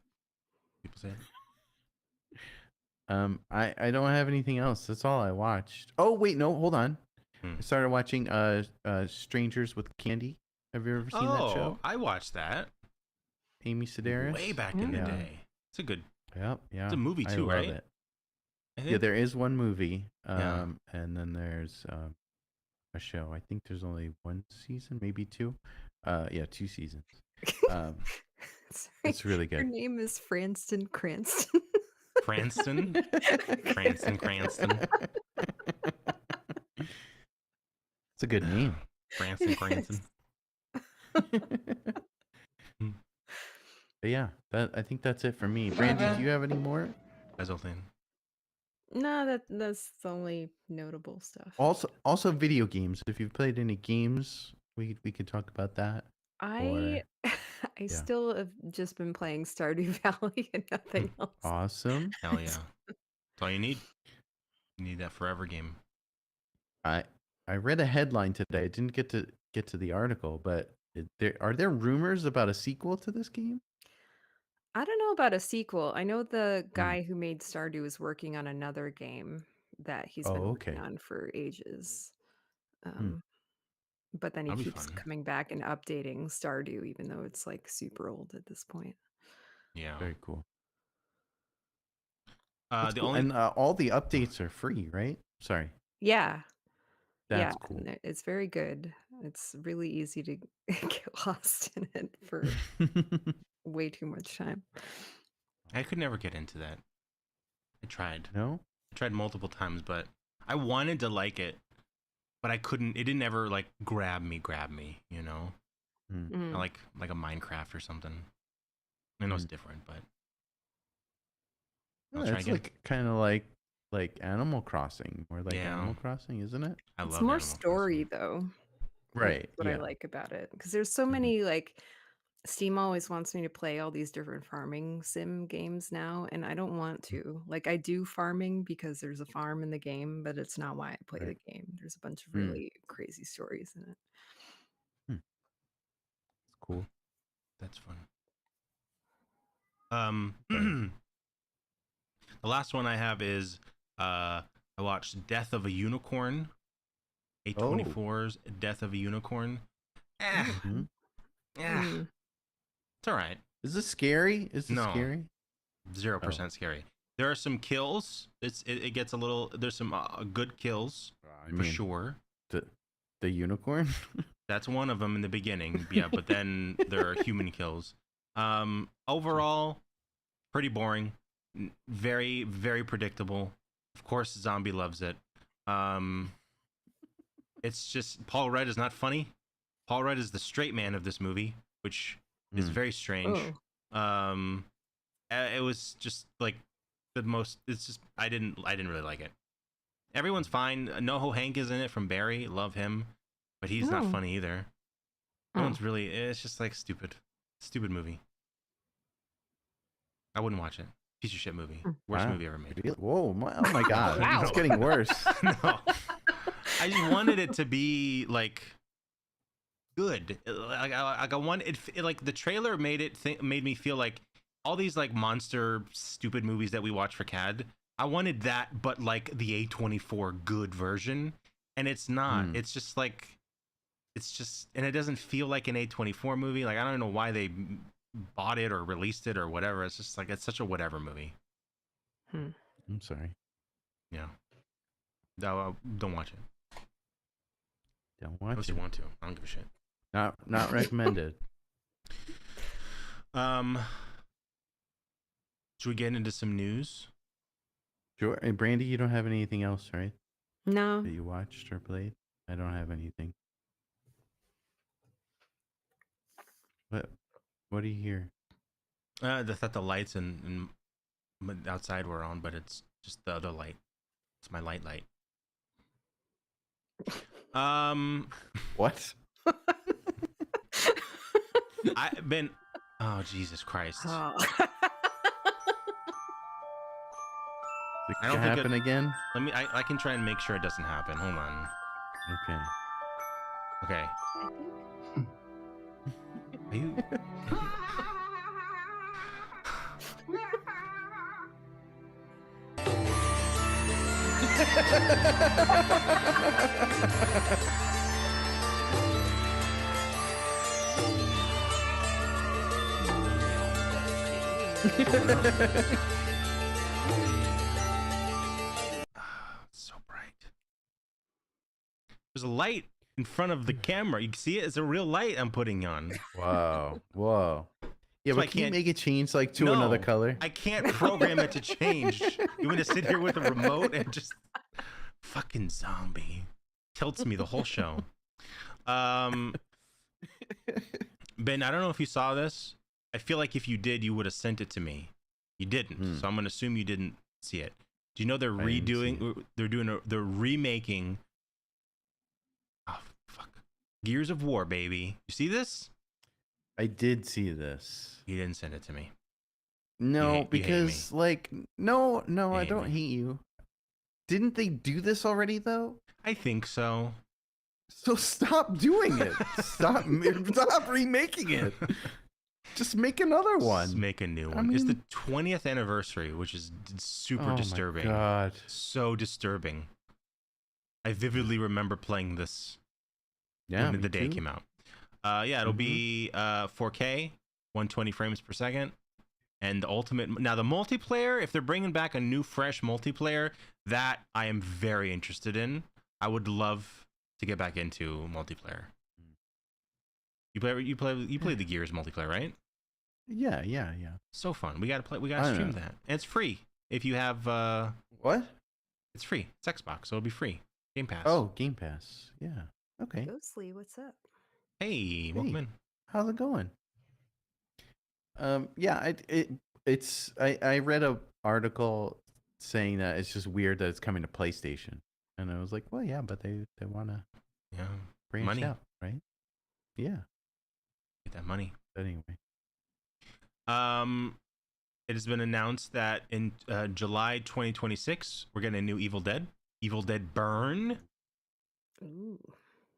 Speaker 1: people say it.
Speaker 2: I don't have anything else. That's all I watched. Oh wait, no, hold on. I started watching Strangers with Candy. Have you ever seen that show?
Speaker 1: I watched that.
Speaker 2: Amy Sedaris.
Speaker 1: Way back in the day. It's a good.
Speaker 2: Yep, yeah.
Speaker 1: It's a movie too,
Speaker 2: I love
Speaker 1: right?
Speaker 2: it.
Speaker 1: I think.
Speaker 2: Yeah, there is one movie.
Speaker 1: Yeah.
Speaker 2: And then there's a show. I think there's only one season, maybe two. Yeah, 2 seasons.
Speaker 3: Sorry,
Speaker 2: It's really
Speaker 3: Your
Speaker 2: good.
Speaker 3: name is Franston Cranston.
Speaker 1: Cranston. Cranston.
Speaker 2: It's a good name.
Speaker 1: Cranston.
Speaker 2: But yeah, I think that's it for me. Brandy, do you have any more?
Speaker 1: That's all thing.
Speaker 3: No, that's the only notable stuff.
Speaker 2: Also video games. If you've played any games, we could talk about that.
Speaker 3: I still have just been playing Stardew Valley and nothing else.
Speaker 2: Awesome.
Speaker 1: Hell yeah. That's all you need. You need that forever game.
Speaker 2: I read a headline today. I didn't get to the article, but are there rumors about a sequel to this game?
Speaker 3: I don't know about a sequel. I know the guy who made Stardew is working on another game that he's been working on for ages. But then he
Speaker 1: That'll be
Speaker 3: keeps
Speaker 1: fun.
Speaker 3: coming back and updating Stardew, even though it's like super old at this point.
Speaker 1: Yeah.
Speaker 2: Very cool.
Speaker 1: Only
Speaker 2: all the updates are free, right? Sorry.
Speaker 3: Yeah.
Speaker 2: That's cool.
Speaker 3: It's very good. It's really easy to get lost in it for way too much time.
Speaker 1: I could never get into that. I tried.
Speaker 2: No?
Speaker 1: I tried multiple times, but I wanted to like it, but I couldn't. It didn't ever like grab me, you know? Like a Minecraft or something. I know it's different, but
Speaker 2: it's like kind of like Animal Crossing, or like Animal Crossing, isn't it?
Speaker 3: It's more story though.
Speaker 2: Right.
Speaker 3: What I like about it, because there's so many like Steam always wants me to play all these different farming sim games now, and I don't want to. Like, I do farming because there's a farm in the game, but it's not why I play the game. There's a bunch of really crazy stories in it.
Speaker 2: It's cool.
Speaker 1: That's fun. The last one I have is I watched Death of a Unicorn. A24's Death of a Unicorn. It's all right.
Speaker 2: Is this scary?
Speaker 1: No.
Speaker 2: Scary?
Speaker 1: 0% scary. There are some kills. It gets a little. There's some good kills for sure.
Speaker 2: The unicorn.
Speaker 1: That's one of them in the beginning. Yeah, but then there are human kills. Overall, pretty boring. Very, very predictable. Of course, Zombie loves it. It's just Paul Rudd is not funny. Paul Rudd is the straight man of this movie, which is very strange. It was just like the most. It's just I didn't really like it. Everyone's fine. NoHo Hank is in it from Barry. Love him, but he's not funny either. No one's really. It's just like stupid movie. I wouldn't watch it. Piece of shit movie. Worst movie ever made.
Speaker 2: Whoa! Oh my god! It's getting worse.
Speaker 1: No, I just wanted it to be like good. Like I want it. Like the trailer made me feel like all these like monster stupid movies that we watch for CAD. I wanted that, but like the A24 good version, and it's not. It's just like, and it doesn't feel like an A24 movie. Like I don't know why they bought it or released it or whatever. It's just like it's such a whatever movie.
Speaker 2: I'm sorry.
Speaker 1: Yeah. No, don't watch it.
Speaker 2: Don't watch
Speaker 1: Unless
Speaker 2: it.
Speaker 1: you want to. I don't give a shit.
Speaker 2: Not recommended.
Speaker 1: Should we get into some news?
Speaker 2: Sure. And Brandy, you don't have anything else, right?
Speaker 3: No.
Speaker 2: That you watched or played? I don't have anything. What do you hear?
Speaker 1: I thought the lights and outside were on, but it's just the other light. It's my light.
Speaker 2: What?
Speaker 1: I've been. Oh Jesus Christ!
Speaker 3: Oh.
Speaker 2: I don't think happen again.
Speaker 1: Let me. I can try and make sure it doesn't happen. Hold on. Okay. Are you? So bright. There's a light in front of the camera. You can see it. It's a real light I'm putting on.
Speaker 2: Wow. Whoa. Yeah,
Speaker 1: So I
Speaker 2: but can you
Speaker 1: can't-
Speaker 2: make it change like to another
Speaker 1: No,
Speaker 2: color?
Speaker 1: I can't program it to change. You want to sit here with a remote and just fucking zombie tilts me the whole show. Ben, I don't know if you saw this. I feel like if you did, you would have sent it to me. You didn't, so I'm gonna assume you didn't see it. Do you know they're redoing? They're remaking. Oh fuck! Gears of War, baby. You see this?
Speaker 2: I did see this.
Speaker 1: You didn't send it to me.
Speaker 2: No,
Speaker 1: you hate me.
Speaker 2: because like no, I
Speaker 1: hate
Speaker 2: don't
Speaker 1: me.
Speaker 2: hate you. Didn't they do this already though?
Speaker 1: I think so.
Speaker 2: So stop doing it. Stop remaking it. Just make another one.
Speaker 1: Just make a new
Speaker 2: I
Speaker 1: one. It's the
Speaker 2: mean-
Speaker 1: 20th anniversary, which is super
Speaker 2: Oh
Speaker 1: disturbing.
Speaker 2: my god.
Speaker 1: So disturbing. I vividly remember playing this
Speaker 2: Yeah.
Speaker 1: when the
Speaker 2: me
Speaker 1: day
Speaker 2: too.
Speaker 1: came out. Yeah, it'll be 4K, 120 frames per second, and the ultimate. Now the multiplayer, if they're bringing back a new, fresh multiplayer, that I am very interested in. I would love to get back into multiplayer. You play the Gears multiplayer, right?
Speaker 2: Yeah.
Speaker 1: So fun. We gotta play. We
Speaker 2: I
Speaker 1: gotta
Speaker 2: don't
Speaker 1: stream
Speaker 2: know.
Speaker 1: that, and it's free if you have.
Speaker 2: What?
Speaker 1: It's free. It's Xbox, so it'll be free. Game Pass.
Speaker 2: Oh, Game Pass. Yeah. Okay.
Speaker 3: Ghostly, what's up?
Speaker 1: Hey, welcome
Speaker 2: Hey.
Speaker 1: in.
Speaker 2: How's it going? Yeah, I read a article saying that it's just weird that it's coming to PlayStation. And I was like, well, yeah, but they want to
Speaker 1: Yeah,
Speaker 2: branch
Speaker 1: Money.
Speaker 2: out, right? Yeah.
Speaker 1: get that money.
Speaker 2: But anyway.
Speaker 1: It has been announced that in July 2026 we're getting a new Evil Dead Burn.
Speaker 3: Ooh,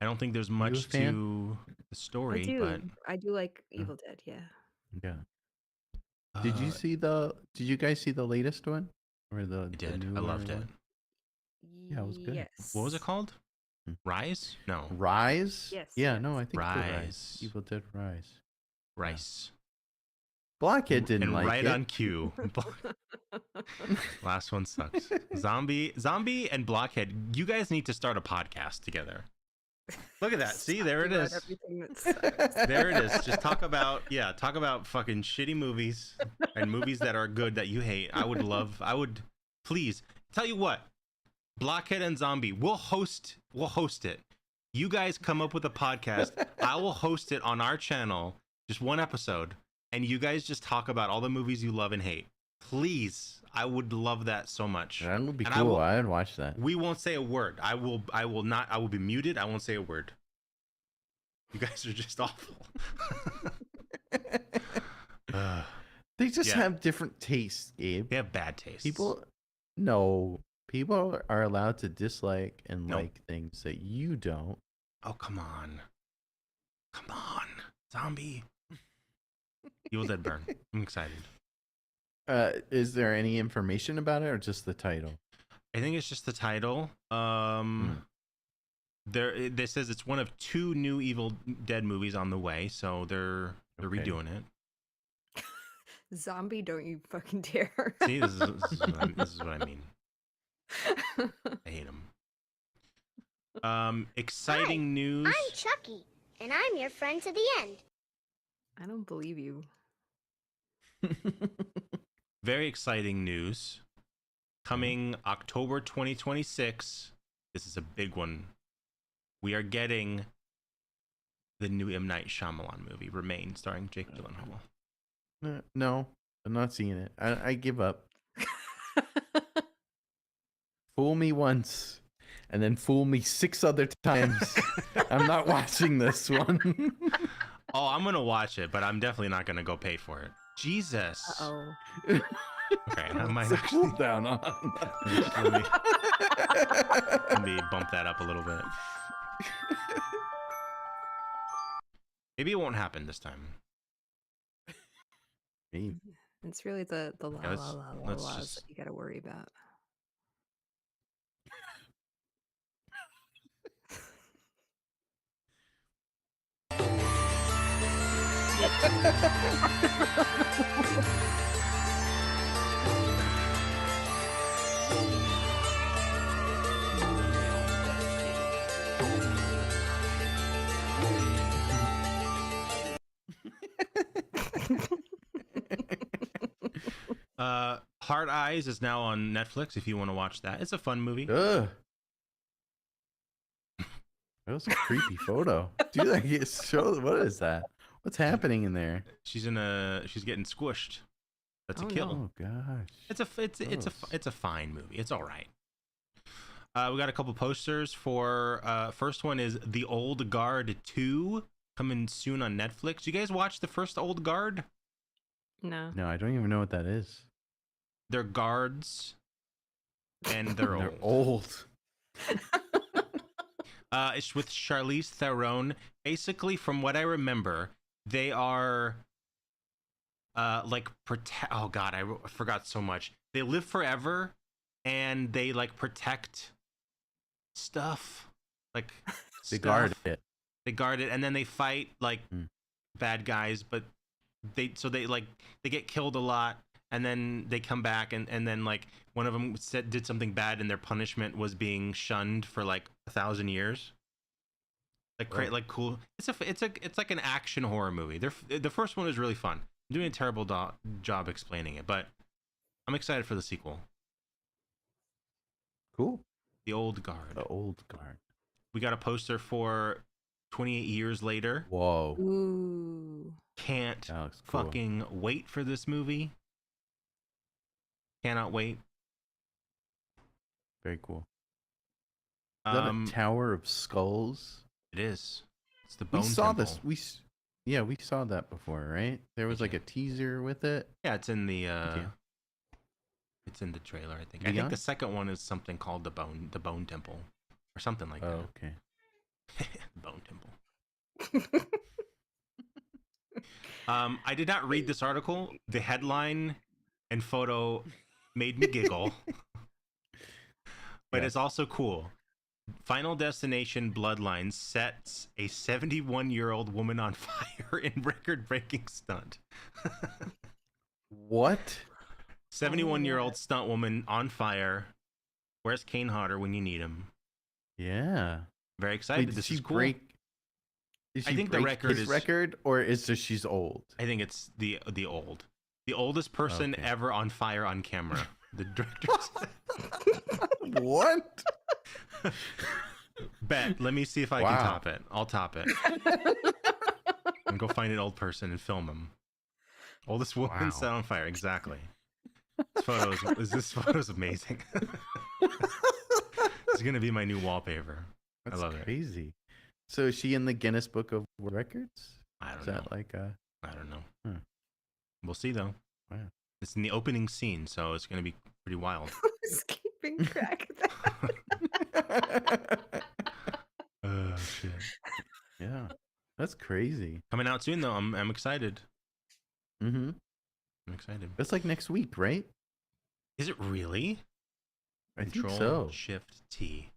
Speaker 1: I don't think there's
Speaker 2: a
Speaker 1: much
Speaker 2: fan?
Speaker 1: to the story,
Speaker 3: I do.
Speaker 1: but
Speaker 3: I do like Evil Dead. Yeah.
Speaker 2: Yeah. Did you guys see the latest one? Or the
Speaker 1: I did.
Speaker 2: the
Speaker 1: I loved
Speaker 2: newer
Speaker 1: it.
Speaker 2: one? Yeah, it was good.
Speaker 3: Yes.
Speaker 1: What was it called?
Speaker 2: Hmm.
Speaker 1: Rise? No,
Speaker 2: Rise?
Speaker 3: Yes,
Speaker 2: Yeah,
Speaker 3: yes.
Speaker 2: no, I think it's the Rise.
Speaker 1: Rise.
Speaker 2: Evil Dead Rise.
Speaker 1: Rice.
Speaker 2: Blockhead didn't
Speaker 1: and
Speaker 2: like
Speaker 1: right
Speaker 2: it.
Speaker 1: on cue. Last one sucks. Zombie and Blockhead. You guys need to start a podcast together. Look at that. See, there it
Speaker 3: Talking
Speaker 1: is.
Speaker 3: about everything that sucks.
Speaker 1: There it is. Just talk about fucking shitty movies and movies that are good that you hate. I would please tell you what, Blockhead and Zombie, we'll host it. You guys come up with a podcast. I will host it on our channel, just one episode, and you guys just talk about all the movies you love and hate. Please, I would love that so much.
Speaker 2: That would be
Speaker 1: And
Speaker 2: cool. I'd watch that.
Speaker 1: We won't say a word. I will be muted. I won't say a word. You guys are just awful.
Speaker 2: They just
Speaker 1: Yeah.
Speaker 2: have different tastes, Gabe.
Speaker 1: They have bad taste.
Speaker 2: People are allowed to dislike and
Speaker 1: No.
Speaker 2: like things that you don't.
Speaker 1: Oh, come on. Zombie. Evil Dead Burn. I'm excited.
Speaker 2: Is there any information about it or just the title?
Speaker 1: I think it's just the title. This says it's one of 2 new Evil Dead movies on the way, so they're
Speaker 2: Okay.
Speaker 1: redoing it.
Speaker 3: Zombie, don't you fucking dare.
Speaker 1: See, this is what I mean. I hate them. Exciting news.
Speaker 6: I'm Chucky, and I'm your friend to the end.
Speaker 3: I don't believe you.
Speaker 1: Very exciting news. Coming October 2026. This is a big one. We are getting the new M. Night Shyamalan movie, Remain, starring Jake Gyllenhaal.
Speaker 2: No, I'm not seeing it. I give up. Fool me once, and then fool me 6 other times. I'm not watching this one.
Speaker 1: Oh, I'm gonna watch it, but I'm definitely not gonna go pay for it. Jesus.
Speaker 3: Uh-oh.
Speaker 1: Okay, I might
Speaker 2: It's a
Speaker 1: actually
Speaker 2: cool down on.
Speaker 1: let me bump that up a little bit. Maybe it won't happen this time.
Speaker 2: Maybe.
Speaker 3: It's really the
Speaker 1: let's
Speaker 3: laws
Speaker 1: just-
Speaker 3: that you got to worry about.
Speaker 1: Hard Eyes is now on Netflix if you want to watch that. It's a fun movie.
Speaker 2: Ugh. That was a creepy photo. Dude, what is that? What's happening in there?
Speaker 1: She's getting squished. That's a kill.
Speaker 2: Oh gosh.
Speaker 1: It's a fine movie. It's all right. We got a couple posters for first one is The Old Guard 2 coming soon on Netflix. You guys watch the first Old Guard?
Speaker 3: No.
Speaker 2: No, I don't even know what that is.
Speaker 1: They're guards and they're old.
Speaker 2: They're old.
Speaker 1: It's with Charlize Theron. Basically, from what I remember, they are oh god, I forgot so much. They live forever and they like protect stuff. Like
Speaker 2: They
Speaker 1: stuff.
Speaker 2: guard it.
Speaker 1: They guard it and then they fight like bad guys, but they get killed a lot and then they come back and then like one of them did something bad and their punishment was being shunned for like 1,000 years. Like like cool. It's like an action horror movie. The first one is really fun. I'm doing a terrible job explaining it, but I'm excited for the sequel.
Speaker 2: Cool.
Speaker 1: The Old Guard.
Speaker 2: The Old Guard.
Speaker 1: We got a poster for 28 Years Later.
Speaker 2: Whoa.
Speaker 3: Ooh.
Speaker 1: Can't
Speaker 2: That looks cool.
Speaker 1: fucking wait for this movie. Cannot wait.
Speaker 2: Very cool. Is that a Tower of Skulls?
Speaker 1: It is. It's the Bone
Speaker 2: We saw
Speaker 1: Temple.
Speaker 2: this. We saw that before, right? There was like a teaser with it.
Speaker 1: Yeah, it's in the it's in the trailer, I think. I think the second one is something called the Bone Temple or something like that.
Speaker 2: Oh, okay.
Speaker 1: Bone Temple. I did not read this article. The headline and photo made me giggle. But it's also cool. Final Destination Bloodlines sets a 71-year-old woman on fire in record-breaking stunt.
Speaker 2: What?
Speaker 1: 71-year-old stunt woman on fire. Where's Kane Hodder when you need him?
Speaker 2: Yeah.
Speaker 1: Very excited.
Speaker 2: Wait,
Speaker 1: This is cool.
Speaker 2: Did she
Speaker 1: I think the
Speaker 2: break
Speaker 1: record
Speaker 2: his
Speaker 1: is
Speaker 2: record, or is just she's old?
Speaker 1: I think it's the oldest person
Speaker 2: Okay.
Speaker 1: ever on fire on camera. The director's
Speaker 2: What?
Speaker 1: bet. Let me see if I can top it. I'll top it. And go find an old person and film him. Oldest woman set on fire. Exactly. This photo's amazing. It's gonna be my new wallpaper. I love it.
Speaker 2: Crazy. So is she in the Guinness Book of World Records?
Speaker 1: I don't
Speaker 2: Is
Speaker 1: know.
Speaker 2: that like
Speaker 1: I don't know.
Speaker 2: Huh.
Speaker 1: We'll see though.
Speaker 2: Wow.
Speaker 1: It's in the opening scene, so it's gonna be pretty wild.
Speaker 3: Who's keeping track of that?
Speaker 1: Oh shit.
Speaker 2: Yeah. That's crazy.
Speaker 1: Coming out soon though. I'm excited.
Speaker 2: Mm-hmm.
Speaker 1: I'm excited.
Speaker 2: That's like next week, right?
Speaker 1: Is it really?
Speaker 2: I
Speaker 1: Control
Speaker 2: think so.
Speaker 1: Shift T.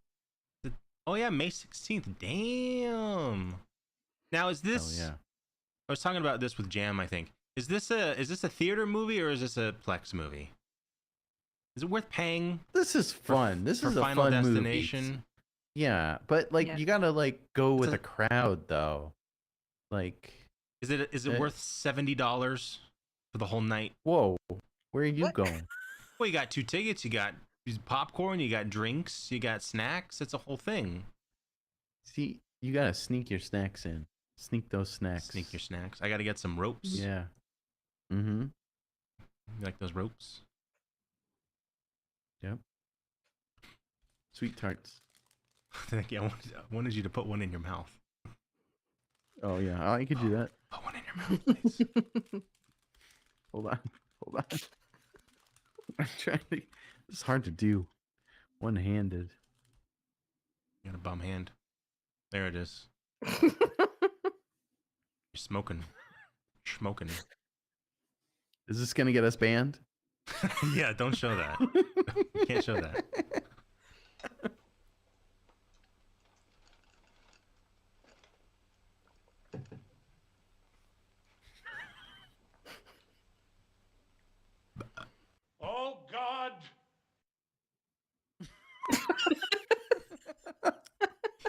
Speaker 1: Oh yeah, May 16th. Damn. Now is this?
Speaker 2: Oh yeah.
Speaker 1: I was talking about this with Jam. I think is this a theater movie or is this a Plex movie? Is it worth paying?
Speaker 2: This is fun. This
Speaker 1: for
Speaker 2: is a
Speaker 1: Final
Speaker 2: fun
Speaker 1: Destination.
Speaker 2: movie. Yeah, but like
Speaker 3: Yeah.
Speaker 2: you gotta like go with
Speaker 1: It's
Speaker 2: a crowd though. Like,
Speaker 1: Is it worth $70 for the whole night?
Speaker 2: whoa, where are you
Speaker 3: What?
Speaker 2: going?
Speaker 1: Well, you got 2 tickets. You got popcorn. You got drinks. You got snacks. It's a whole thing.
Speaker 2: See, you gotta sneak your snacks in. Sneak those snacks.
Speaker 1: Sneak your snacks. I got to get some ropes.
Speaker 2: Yeah. Mm-hmm.
Speaker 1: You like those ropes?
Speaker 2: Yep. Sweet tarts.
Speaker 1: Yeah, I wanted you to put one in your mouth.
Speaker 2: Oh yeah, I could do that.
Speaker 1: Put one in your mouth, please.
Speaker 2: Hold on. I'm trying to. It's hard to do. One-handed.
Speaker 1: You got a bum hand. There it is. You're smoking. Smoking.
Speaker 2: Is this gonna get us banned?
Speaker 1: Yeah, don't show that. You can't show that.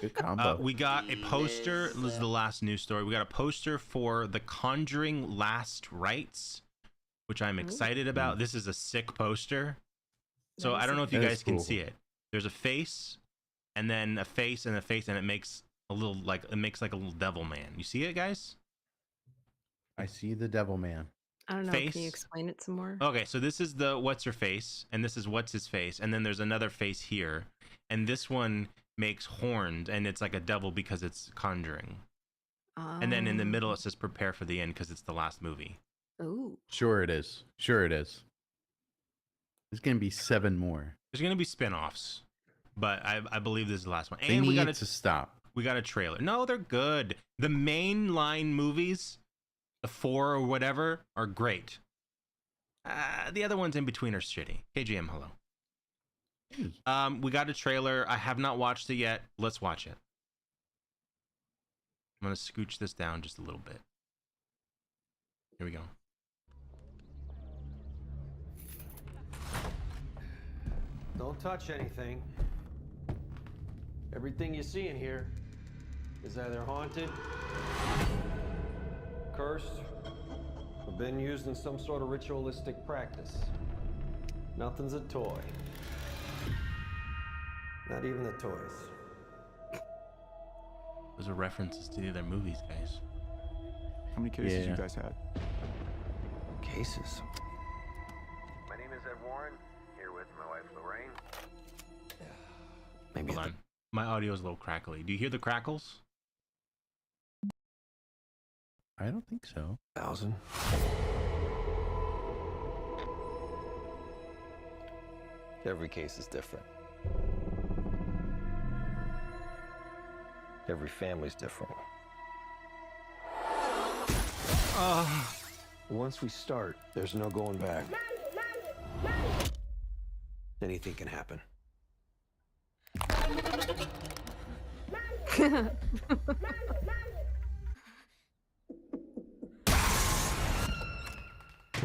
Speaker 2: Good combo.
Speaker 1: We got a poster. This is the last news story. We got a poster for The Conjuring Last Rites, which I'm excited about. This is a sick poster. So I don't know if you
Speaker 2: That
Speaker 1: guys
Speaker 2: is
Speaker 1: can
Speaker 2: cool.
Speaker 1: see it. There's a face, and then a face and a face, and it makes a little like a little devil man. You see it, guys?
Speaker 2: I see the devil man.
Speaker 3: I don't know.
Speaker 1: Face.
Speaker 3: Can you explain it some more?
Speaker 1: Okay, so this is the what's her face, and this is what's his face, and then there's another face here, and this one makes horns, and it's like a devil because it's conjuring. And then in the middle it says prepare for the end because it's the last movie.
Speaker 3: Oh.
Speaker 2: Sure it is. Sure it is. There's gonna be 7 more.
Speaker 1: There's gonna be spin-offs, but I believe this is the last one.
Speaker 2: They
Speaker 1: And
Speaker 2: need to stop.
Speaker 1: we got a trailer. No, they're good. The mainline movies, the 4 or whatever, are great. The other ones in between are shitty. KGM, hello. We got a trailer. I have not watched it yet. Let's watch it. I'm gonna scooch this down just a little bit. Here we go.
Speaker 7: Don't touch anything. Everything you see in here is either haunted, cursed, or been used in some sort of ritualistic practice. Nothing's a toy. Not even the toys.
Speaker 1: Those are references to the other movies, guys.
Speaker 8: How many cases
Speaker 2: Yeah.
Speaker 8: you guys had?
Speaker 7: Cases.
Speaker 9: My name is Ed Warren, here with my wife Lorraine.
Speaker 7: Maybe
Speaker 1: Hold on. My audio is a little crackly. Do you hear the crackles?
Speaker 2: I don't think so.
Speaker 7: 1,000. Every case is different. Every family's different. Once we start, there's no going back. Anything can happen.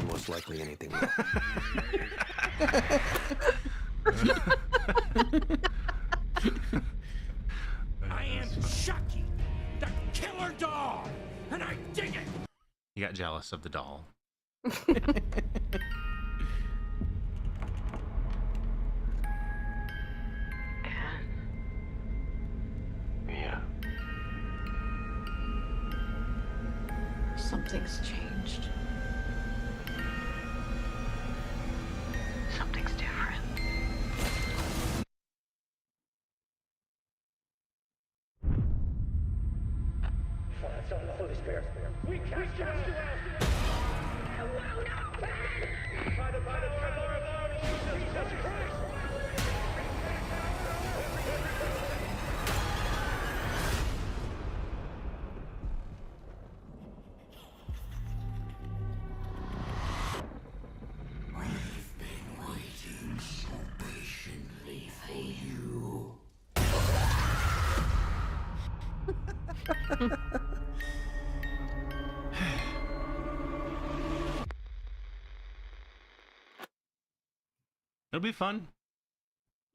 Speaker 7: Most likely anything will.
Speaker 4: I am Chucky, the killer doll, and I dig it.
Speaker 1: You got jealous of the doll.
Speaker 7: Yeah.
Speaker 10: Something's changed. Something's different.
Speaker 9: Son of the Holy Spirit, we cast you out! By the power of our Lord Jesus Christ!
Speaker 1: It'll be fun.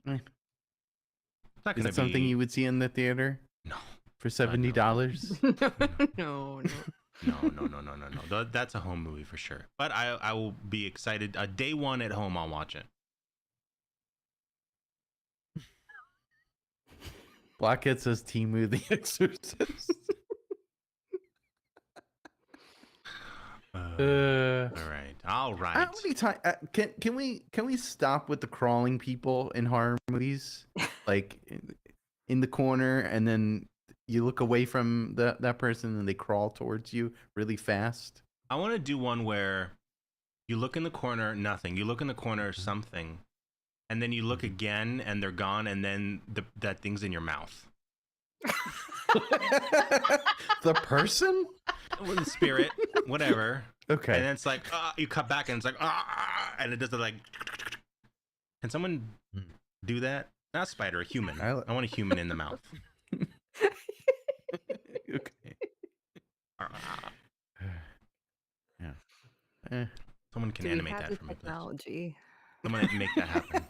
Speaker 2: Eh.
Speaker 1: It's not
Speaker 2: Is
Speaker 1: gonna
Speaker 2: it something
Speaker 1: be...
Speaker 2: you would see in the theater
Speaker 1: No.
Speaker 2: for $70?
Speaker 3: No.
Speaker 1: No. That's a home movie for sure. But I will be excited. Day one at home, I'll watch it.
Speaker 2: Blockhead says Timu the Exorcist.
Speaker 1: All right.
Speaker 2: How many times can we stop with the crawling people in horror movies? Like in the corner, and then you look away from that person, and they crawl towards you really fast.
Speaker 1: I want to do one where you look in the corner, nothing. You look in the corner, something, and then you look again, and they're gone, and then that thing's in your mouth.
Speaker 2: The person?
Speaker 1: Well, the spirit, whatever.
Speaker 2: Okay.
Speaker 1: And then it's like, you cut back, and it's like, and it does the like. Can someone do that? Not a spider, a human. I want a human in the mouth.
Speaker 2: Okay. Yeah.
Speaker 1: Someone can
Speaker 3: Do we
Speaker 1: animate
Speaker 3: have
Speaker 1: that
Speaker 3: the
Speaker 1: for me, please.
Speaker 3: technology?
Speaker 1: Someone make that happen.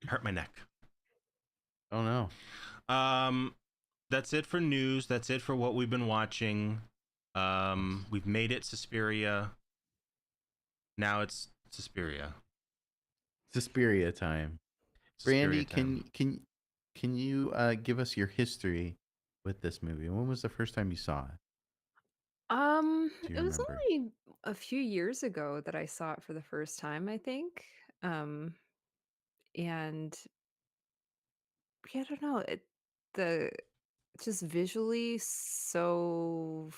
Speaker 1: Hurt my neck.
Speaker 2: Oh no.
Speaker 1: That's it for news. That's it for what we've been watching. We've made it Suspiria. Now it's Suspiria.
Speaker 2: Suspiria time.
Speaker 1: Suspiria
Speaker 2: Brandy,
Speaker 1: time.
Speaker 2: can you give us your history with this movie? When was the first time you saw it? Do you
Speaker 3: It was
Speaker 2: remember?
Speaker 3: only a few years ago that I saw it for the first time, I think. Um, and yeah, I don't know. The just visually so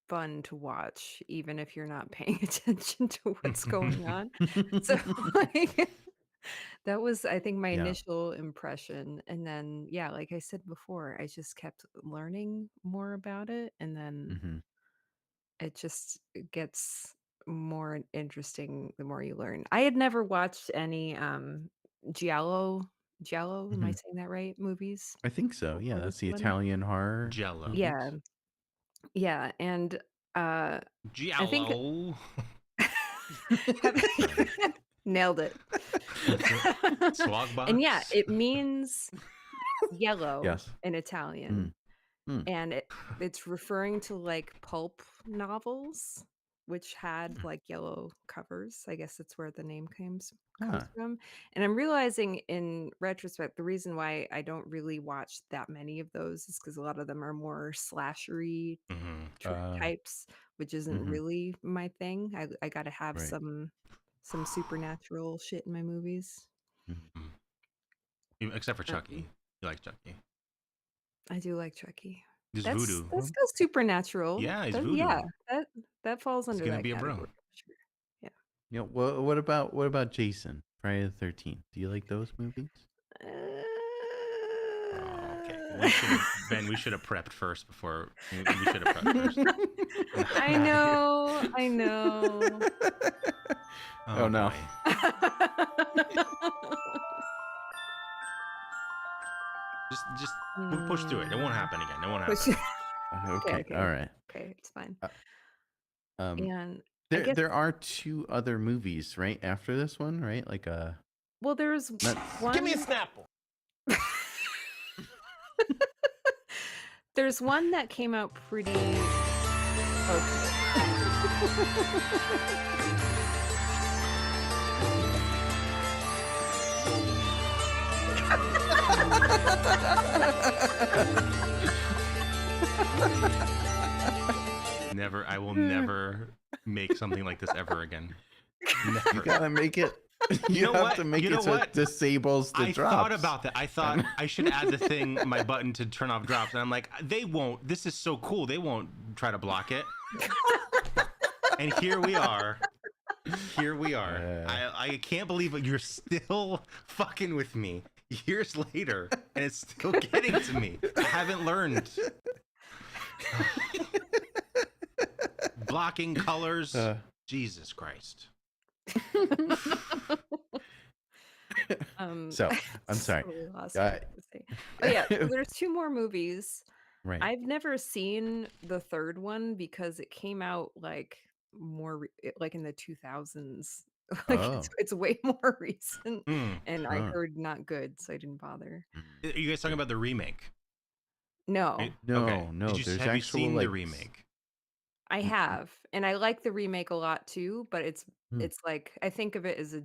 Speaker 3: fun to watch, even if you're not paying attention to what's going on. So like that was, I think, my
Speaker 2: Yeah.
Speaker 3: initial impression. And then, yeah, like I said before, I just kept learning more about it. And then
Speaker 2: Hmm.
Speaker 3: it just gets more interesting the more you learn. I had never watched any Giallo, Giallo, am I
Speaker 2: Hmm.
Speaker 3: saying that right? Movies
Speaker 2: I think so. Yeah,
Speaker 3: before this
Speaker 2: that's the
Speaker 3: one.
Speaker 2: Italian horror
Speaker 1: Jello.
Speaker 3: Yeah,
Speaker 2: movies.
Speaker 3: yeah, and I think
Speaker 1: Giallo.
Speaker 3: have-
Speaker 2: Sorry.
Speaker 3: nailed it.
Speaker 1: Swag
Speaker 3: And yeah,
Speaker 1: box.
Speaker 3: it means yellow
Speaker 2: Yes.
Speaker 3: in Italian.
Speaker 2: Mm.
Speaker 3: And it's referring to like pulp novels which had like yellow covers. I guess that's where the name comes
Speaker 2: Ah.
Speaker 3: from. And I'm realizing in retrospect the reason why I don't really watch that many of those is because a lot of them are more slashery types, which isn't
Speaker 2: Mhm.
Speaker 3: really my thing. I gotta have
Speaker 2: Right.
Speaker 3: some supernatural shit in my movies.
Speaker 2: Mhm.
Speaker 1: Except for Chucky.
Speaker 3: Um,
Speaker 1: You like Chucky.
Speaker 3: I do like Chucky.
Speaker 1: There's
Speaker 3: That's
Speaker 1: voodoo.
Speaker 3: still supernatural.
Speaker 1: Yeah, he's
Speaker 3: Yeah,
Speaker 1: voodoo.
Speaker 3: that falls
Speaker 1: He's
Speaker 3: under
Speaker 1: gonna
Speaker 3: that
Speaker 1: be a bro.
Speaker 3: category for sure. Yeah.
Speaker 2: You know, what about Jason? Friday the 13th. Do you like those movies?
Speaker 1: Okay. We should have prepped first before we should have prepped first.
Speaker 3: I know.
Speaker 2: Oh, no.
Speaker 1: boy. Just push through it. It won't happen again. It won't
Speaker 3: Push-
Speaker 1: happen.
Speaker 2: Okay.
Speaker 3: Okay.
Speaker 2: All right.
Speaker 3: Okay, it's fine.
Speaker 2: Um,
Speaker 3: And I guess
Speaker 2: there are two other movies right after this one, right? Like
Speaker 3: well, there's one.
Speaker 9: Give me a Snapple.
Speaker 3: There's one that came out pretty.
Speaker 1: Never. I will never make something like this ever again. Never.
Speaker 2: you gotta make it. You
Speaker 1: know
Speaker 2: have
Speaker 1: what?
Speaker 2: to make
Speaker 1: You
Speaker 2: it
Speaker 1: know
Speaker 2: so
Speaker 1: what?
Speaker 2: it disables the
Speaker 1: I
Speaker 2: drops.
Speaker 1: thought about that. I thought I should add the thing, my button to turn off drops, and I'm like, they won't. This is so cool. They won't try to block it. And here we are. Here we are. I can't believe it. You're still fucking with me years later, and it's still getting to me. I haven't learned. Blocking colors. Jesus Christ.
Speaker 2: So I'm sorry.
Speaker 3: Totally lost what I was gonna say. Oh yeah, so there's two more movies.
Speaker 2: Right.
Speaker 3: I've never seen the third one because it came out like more like in the 2000s. Like it's way more recent, and I heard not good, so I didn't bother.
Speaker 1: Are you guys talking about the remake?
Speaker 3: No,
Speaker 2: No,
Speaker 1: Okay.
Speaker 2: no.
Speaker 1: Have you seen the remake?
Speaker 3: I have, and I like the remake a lot too. But it's like I think of it as a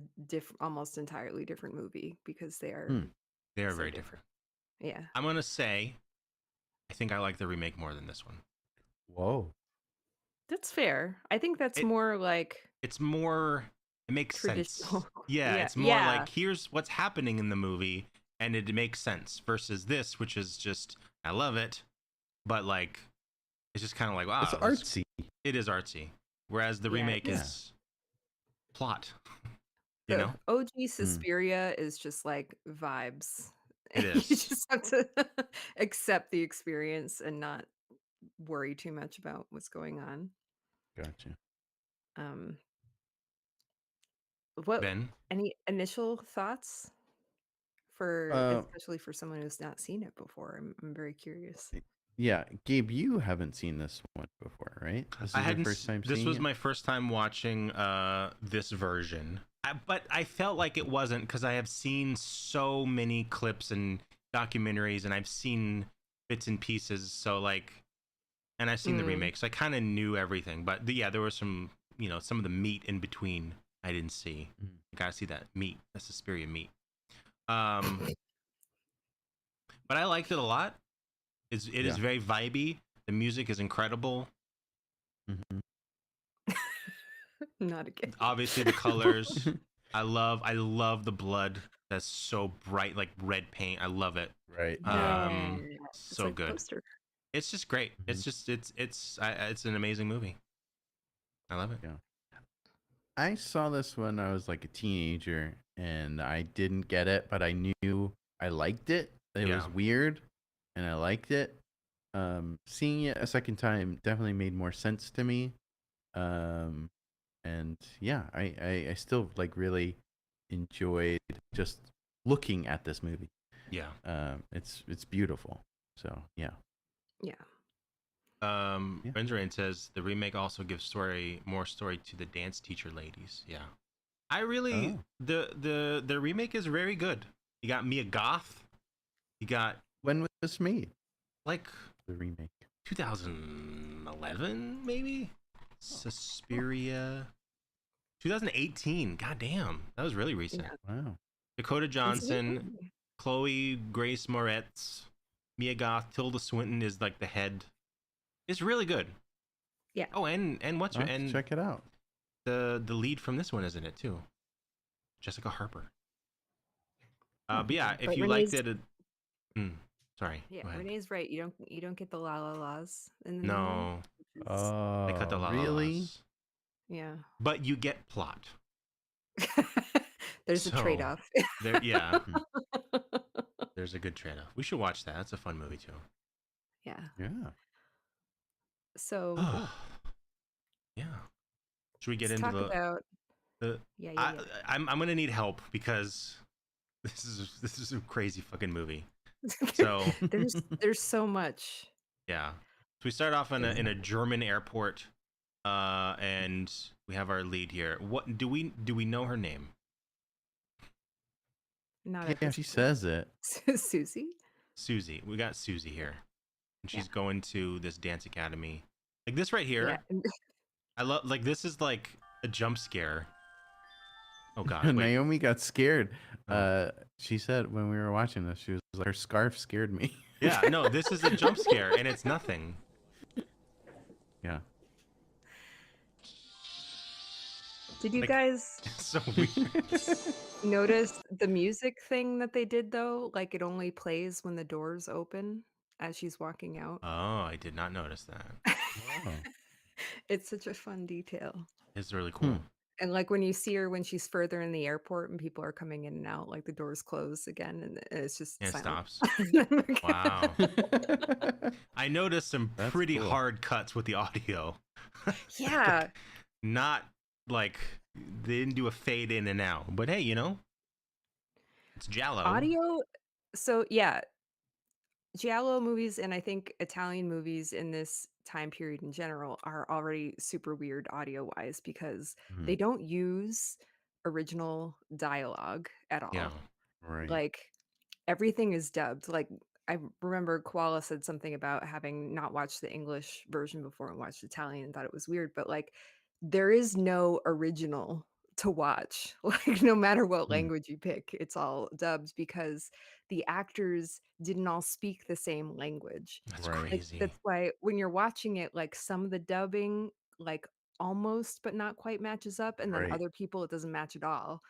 Speaker 3: almost entirely different movie because they are so
Speaker 1: very different.
Speaker 3: Yeah,
Speaker 1: I'm gonna say, I think I like the remake more than this one.
Speaker 2: Whoa.
Speaker 3: that's fair. I think that's more like
Speaker 1: it's more. It makes sense.
Speaker 3: traditional.
Speaker 1: Yeah, it's more like here's what's happening in the movie, and it makes sense. Versus this, which is just I love it, but like it's just kind of like wow,
Speaker 2: It's artsy.
Speaker 1: It is artsy. Whereas the remake is plot.
Speaker 3: The
Speaker 1: You know,
Speaker 3: OG Suspiria is just like vibes.
Speaker 1: It
Speaker 3: You
Speaker 1: is.
Speaker 3: just have to accept the experience and not worry too much about what's going on.
Speaker 2: Gotcha.
Speaker 3: What
Speaker 1: Ben?
Speaker 3: any initial thoughts for especially for someone who's not seen it before? I'm very curious.
Speaker 2: Yeah, Gabe, you haven't seen this one before, right? This is your first time
Speaker 1: This
Speaker 2: seeing
Speaker 1: was
Speaker 2: it?
Speaker 1: my first time watching this version. But I felt like it wasn't because I have seen so many clips and documentaries and I've seen bits and pieces. So like, and I've seen the remake, so I kind of knew everything. But yeah, there was some, some of the meat in between I didn't see. I gotta see that meat, that Suspiria meat. But I liked it a lot. It is very vibey. The music is incredible.
Speaker 2: Mm-hmm.
Speaker 3: Not again.
Speaker 1: Obviously, the colors. I love the blood. That's so bright, like red paint. I love it.
Speaker 2: Right.
Speaker 1: So
Speaker 3: like
Speaker 1: good.
Speaker 3: Poster.
Speaker 1: It's just great.
Speaker 2: Mm-hmm.
Speaker 1: It's just it's an amazing movie. I love it.
Speaker 2: Yeah. I saw this when I was like a teenager, and I didn't get it, but I knew I liked it. It was weird, and I liked it. Seeing it a second time definitely made more sense to me. And yeah, I still like really enjoyed just looking at this movie.
Speaker 1: Yeah.
Speaker 2: It's beautiful. So yeah.
Speaker 3: Yeah.
Speaker 1: Benzerain says the remake also gives more story to the dance teacher ladies. Yeah. I really the remake is very good. You got Mia Goth. You got
Speaker 2: when was this made?
Speaker 1: Like
Speaker 2: the remake.
Speaker 1: 2011 maybe? Suspiria. 2018. God damn. That was really recent.
Speaker 2: Yeah. Wow.
Speaker 1: Dakota Johnson, Chloe Grace Moretz, Mia Goth, Tilda Swinton is like the head. It's really good.
Speaker 3: Yeah.
Speaker 1: Oh, and what's your and
Speaker 2: check it out.
Speaker 1: The lead from this one is in it too. Jessica Harper. But yeah, if you liked it, sorry.
Speaker 3: Yeah, Renee's right. You don't get the la la la's in the
Speaker 1: No.
Speaker 2: Oh,
Speaker 1: they cut the la la
Speaker 2: really?
Speaker 1: la's.
Speaker 3: Yeah.
Speaker 1: But you get plot.
Speaker 3: There's a trade-off.
Speaker 1: Yeah. There's a good trade-off. We should watch that. That's a fun movie too.
Speaker 3: Yeah.
Speaker 2: Yeah.
Speaker 3: So
Speaker 1: yeah. Should we get
Speaker 3: let's
Speaker 1: into
Speaker 3: talk about
Speaker 1: I'm gonna need help because this is a crazy fucking movie. So
Speaker 3: there's so much.
Speaker 1: Yeah. So we start off in a German airport, and we have our lead here. What do we know her name?
Speaker 3: Not
Speaker 2: yeah, she says it.
Speaker 3: Susie.
Speaker 1: Susie. We got Susie here, and she's going to this dance academy. Like this right here.
Speaker 3: Yeah.
Speaker 1: I love like this is like a jump scare. Oh God!
Speaker 2: Naomi got scared. She said when we were watching this, she was like, "Her scarf scared me."
Speaker 1: Yeah, no, this is a jump scare, and it's nothing.
Speaker 2: Yeah.
Speaker 3: Did you guys
Speaker 1: so weird.
Speaker 3: notice the music thing that they did though? Like it only plays when the doors open as she's walking out.
Speaker 1: Oh, I did not notice that.
Speaker 2: Oh.
Speaker 3: It's such a fun detail.
Speaker 1: It's really cool.
Speaker 3: And like when you see her when she's further in the airport and people are coming in and out, like the doors close again and it's just
Speaker 1: it
Speaker 3: silent.
Speaker 1: stops. Wow. I noticed some pretty hard cuts with the audio.
Speaker 3: Yeah.
Speaker 1: Not like they didn't do a fade in and out, but hey, it's Giallo.
Speaker 3: Audio. So yeah, Giallo movies and I think Italian movies in this time period in general are already super weird audio wise because they don't use original dialogue at all.
Speaker 1: Yeah.
Speaker 2: Right.
Speaker 3: Like everything is dubbed. Like I remember Koala said something about having not watched the English version before and watched Italian and thought it was weird, but like there is no original to watch. Like no matter what language you pick, it's all dubbed because the actors didn't all speak the same language.
Speaker 1: That's crazy.
Speaker 3: That's why when you're watching it, like some of the dubbing, like almost but not quite matches up, and then other people it doesn't match at all.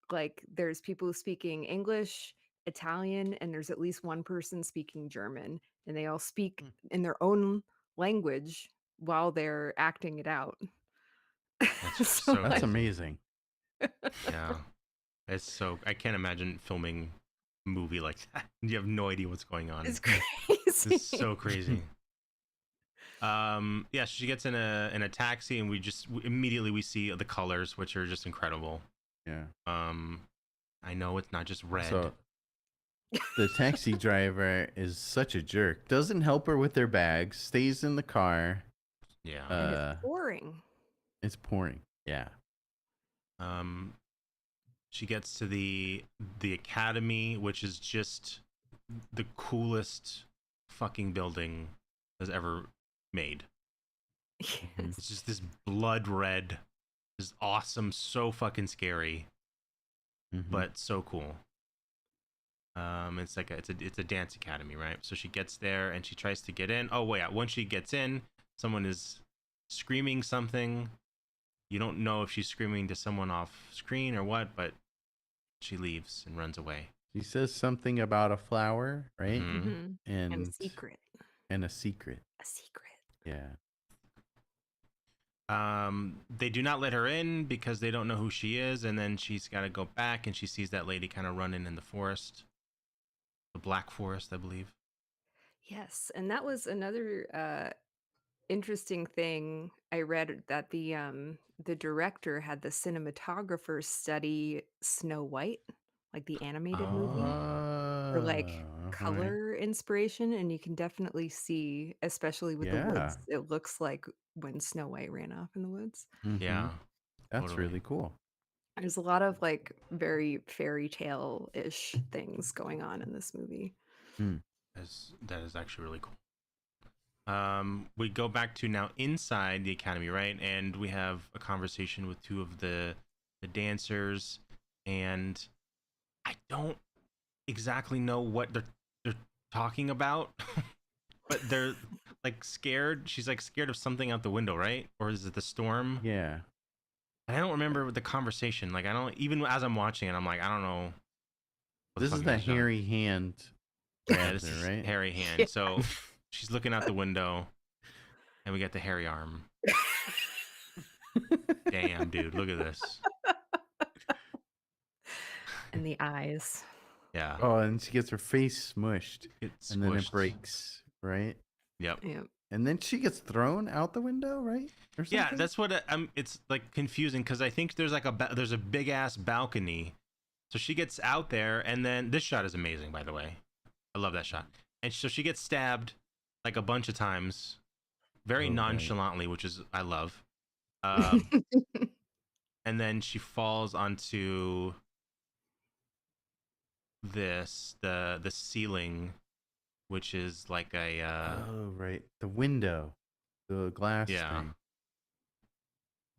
Speaker 3: Like there's people speaking English, Italian, and there's at least one person speaking German, and they all speak in their own language while they're acting it out.
Speaker 1: That's
Speaker 2: that's amazing.
Speaker 1: Yeah. It's so I can't imagine filming a movie like that. You have no idea what's going on.
Speaker 3: It's crazy.
Speaker 1: It's so crazy. Yeah, she gets in a taxi and we immediately we see the colors, which are just incredible.
Speaker 2: Yeah.
Speaker 1: I know it's not just red.
Speaker 2: So the taxi driver is such a jerk. Doesn't help her with their bags. Stays in the car.
Speaker 1: Yeah.
Speaker 3: It's boring.
Speaker 2: It's pouring. Yeah.
Speaker 1: She gets to the academy, which is just the coolest fucking building has ever made.
Speaker 3: Yes.
Speaker 1: It's just this blood red, just awesome, so fucking scary, but so cool. It's like it's a dance academy, right? So she gets there and she tries to get in. Oh wait, once she gets in, someone is screaming something. You don't know if she's screaming to someone off screen or what, but she leaves and runs away.
Speaker 2: She says something about a flower, right?
Speaker 3: And a secret.
Speaker 2: And a secret.
Speaker 3: A secret.
Speaker 2: Yeah.
Speaker 1: They do not let her in because they don't know who she is, and then she's got to go back, and she sees that lady kind of running in the forest, the Black Forest, I believe.
Speaker 3: Yes, and that was another interesting thing. I read that the director had the cinematographer study Snow White, like the animated movie, for like color inspiration, and you can definitely see, especially with the woods, it looks like when Snow White ran off in the woods.
Speaker 1: Yeah,
Speaker 2: that's really cool.
Speaker 3: There's a lot of like very fairy tale-ish things going on in this movie.
Speaker 1: That is actually really cool. We go back to now inside the academy, right? And we have a conversation with two of the dancers, and I don't exactly know what they're talking about, but they're like scared. She's like scared of something out the window, right? Or is it the storm?
Speaker 2: Yeah.
Speaker 1: And I don't remember the conversation. Like I don't, even as I'm watching it, I'm like, I don't know.
Speaker 2: This is the hairy hand.
Speaker 1: Yeah, this is right? Hairy hand. Yeah. So she's looking out the window, and we got the hairy arm. Damn, dude, look at this.
Speaker 3: And the eyes.
Speaker 1: Yeah.
Speaker 2: Oh, and she gets her face smushed.
Speaker 1: It's
Speaker 2: and then it breaks, right?
Speaker 1: Yep.
Speaker 2: And then she gets thrown out the window, right? Or something?
Speaker 1: Yeah, that's what it's like confusing because I think there's like there's a big ass balcony. So she gets out there, and then this shot is amazing, by the way. I love that shot. And so she gets stabbed like a bunch of times, very nonchalantly, which is I love. And then she falls onto the ceiling, which is like a
Speaker 2: the window, the glass thing.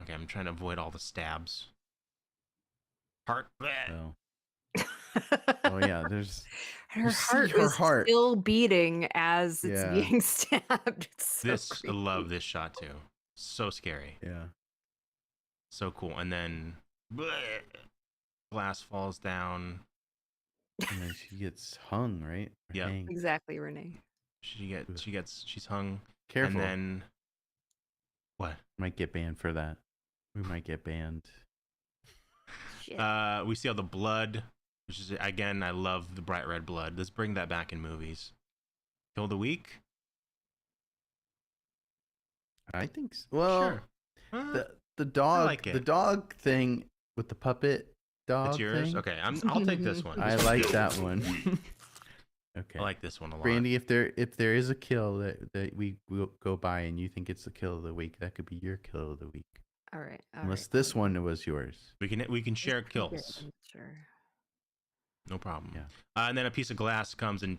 Speaker 1: Okay, I'm trying to avoid all the stabs. Heart.
Speaker 2: Oh yeah, there's
Speaker 3: her heart is still beating as it's being stabbed. It's so
Speaker 1: I love this shot too. So scary.
Speaker 2: Yeah.
Speaker 1: So cool. And then glass falls down.
Speaker 2: And then she gets hung, right?
Speaker 1: Yeah.
Speaker 3: Exactly, Renee.
Speaker 1: She's hung.
Speaker 2: Careful.
Speaker 1: And then what?
Speaker 2: Might get banned for that. We might get banned.
Speaker 3: Shit.
Speaker 1: We see all the blood, which is again, I love the bright red blood. Let's bring that back in movies. Kill of the week?
Speaker 2: I think so. Well,
Speaker 1: sure.
Speaker 2: The dog,
Speaker 1: like
Speaker 2: the dog thing with the puppet dog.
Speaker 1: It's yours?
Speaker 2: Thing.
Speaker 1: Okay, I'll take this one.
Speaker 2: I like that one. Okay.
Speaker 1: I like this one a lot.
Speaker 2: Brandy, if there is a kill that we will go by and you think it's the kill of the week, that could be your kill of the week.
Speaker 3: All right.
Speaker 2: Unless this one was yours.
Speaker 1: We can share kills.
Speaker 3: Sure.
Speaker 1: No problem.
Speaker 2: Yeah.
Speaker 1: And then a piece of glass comes and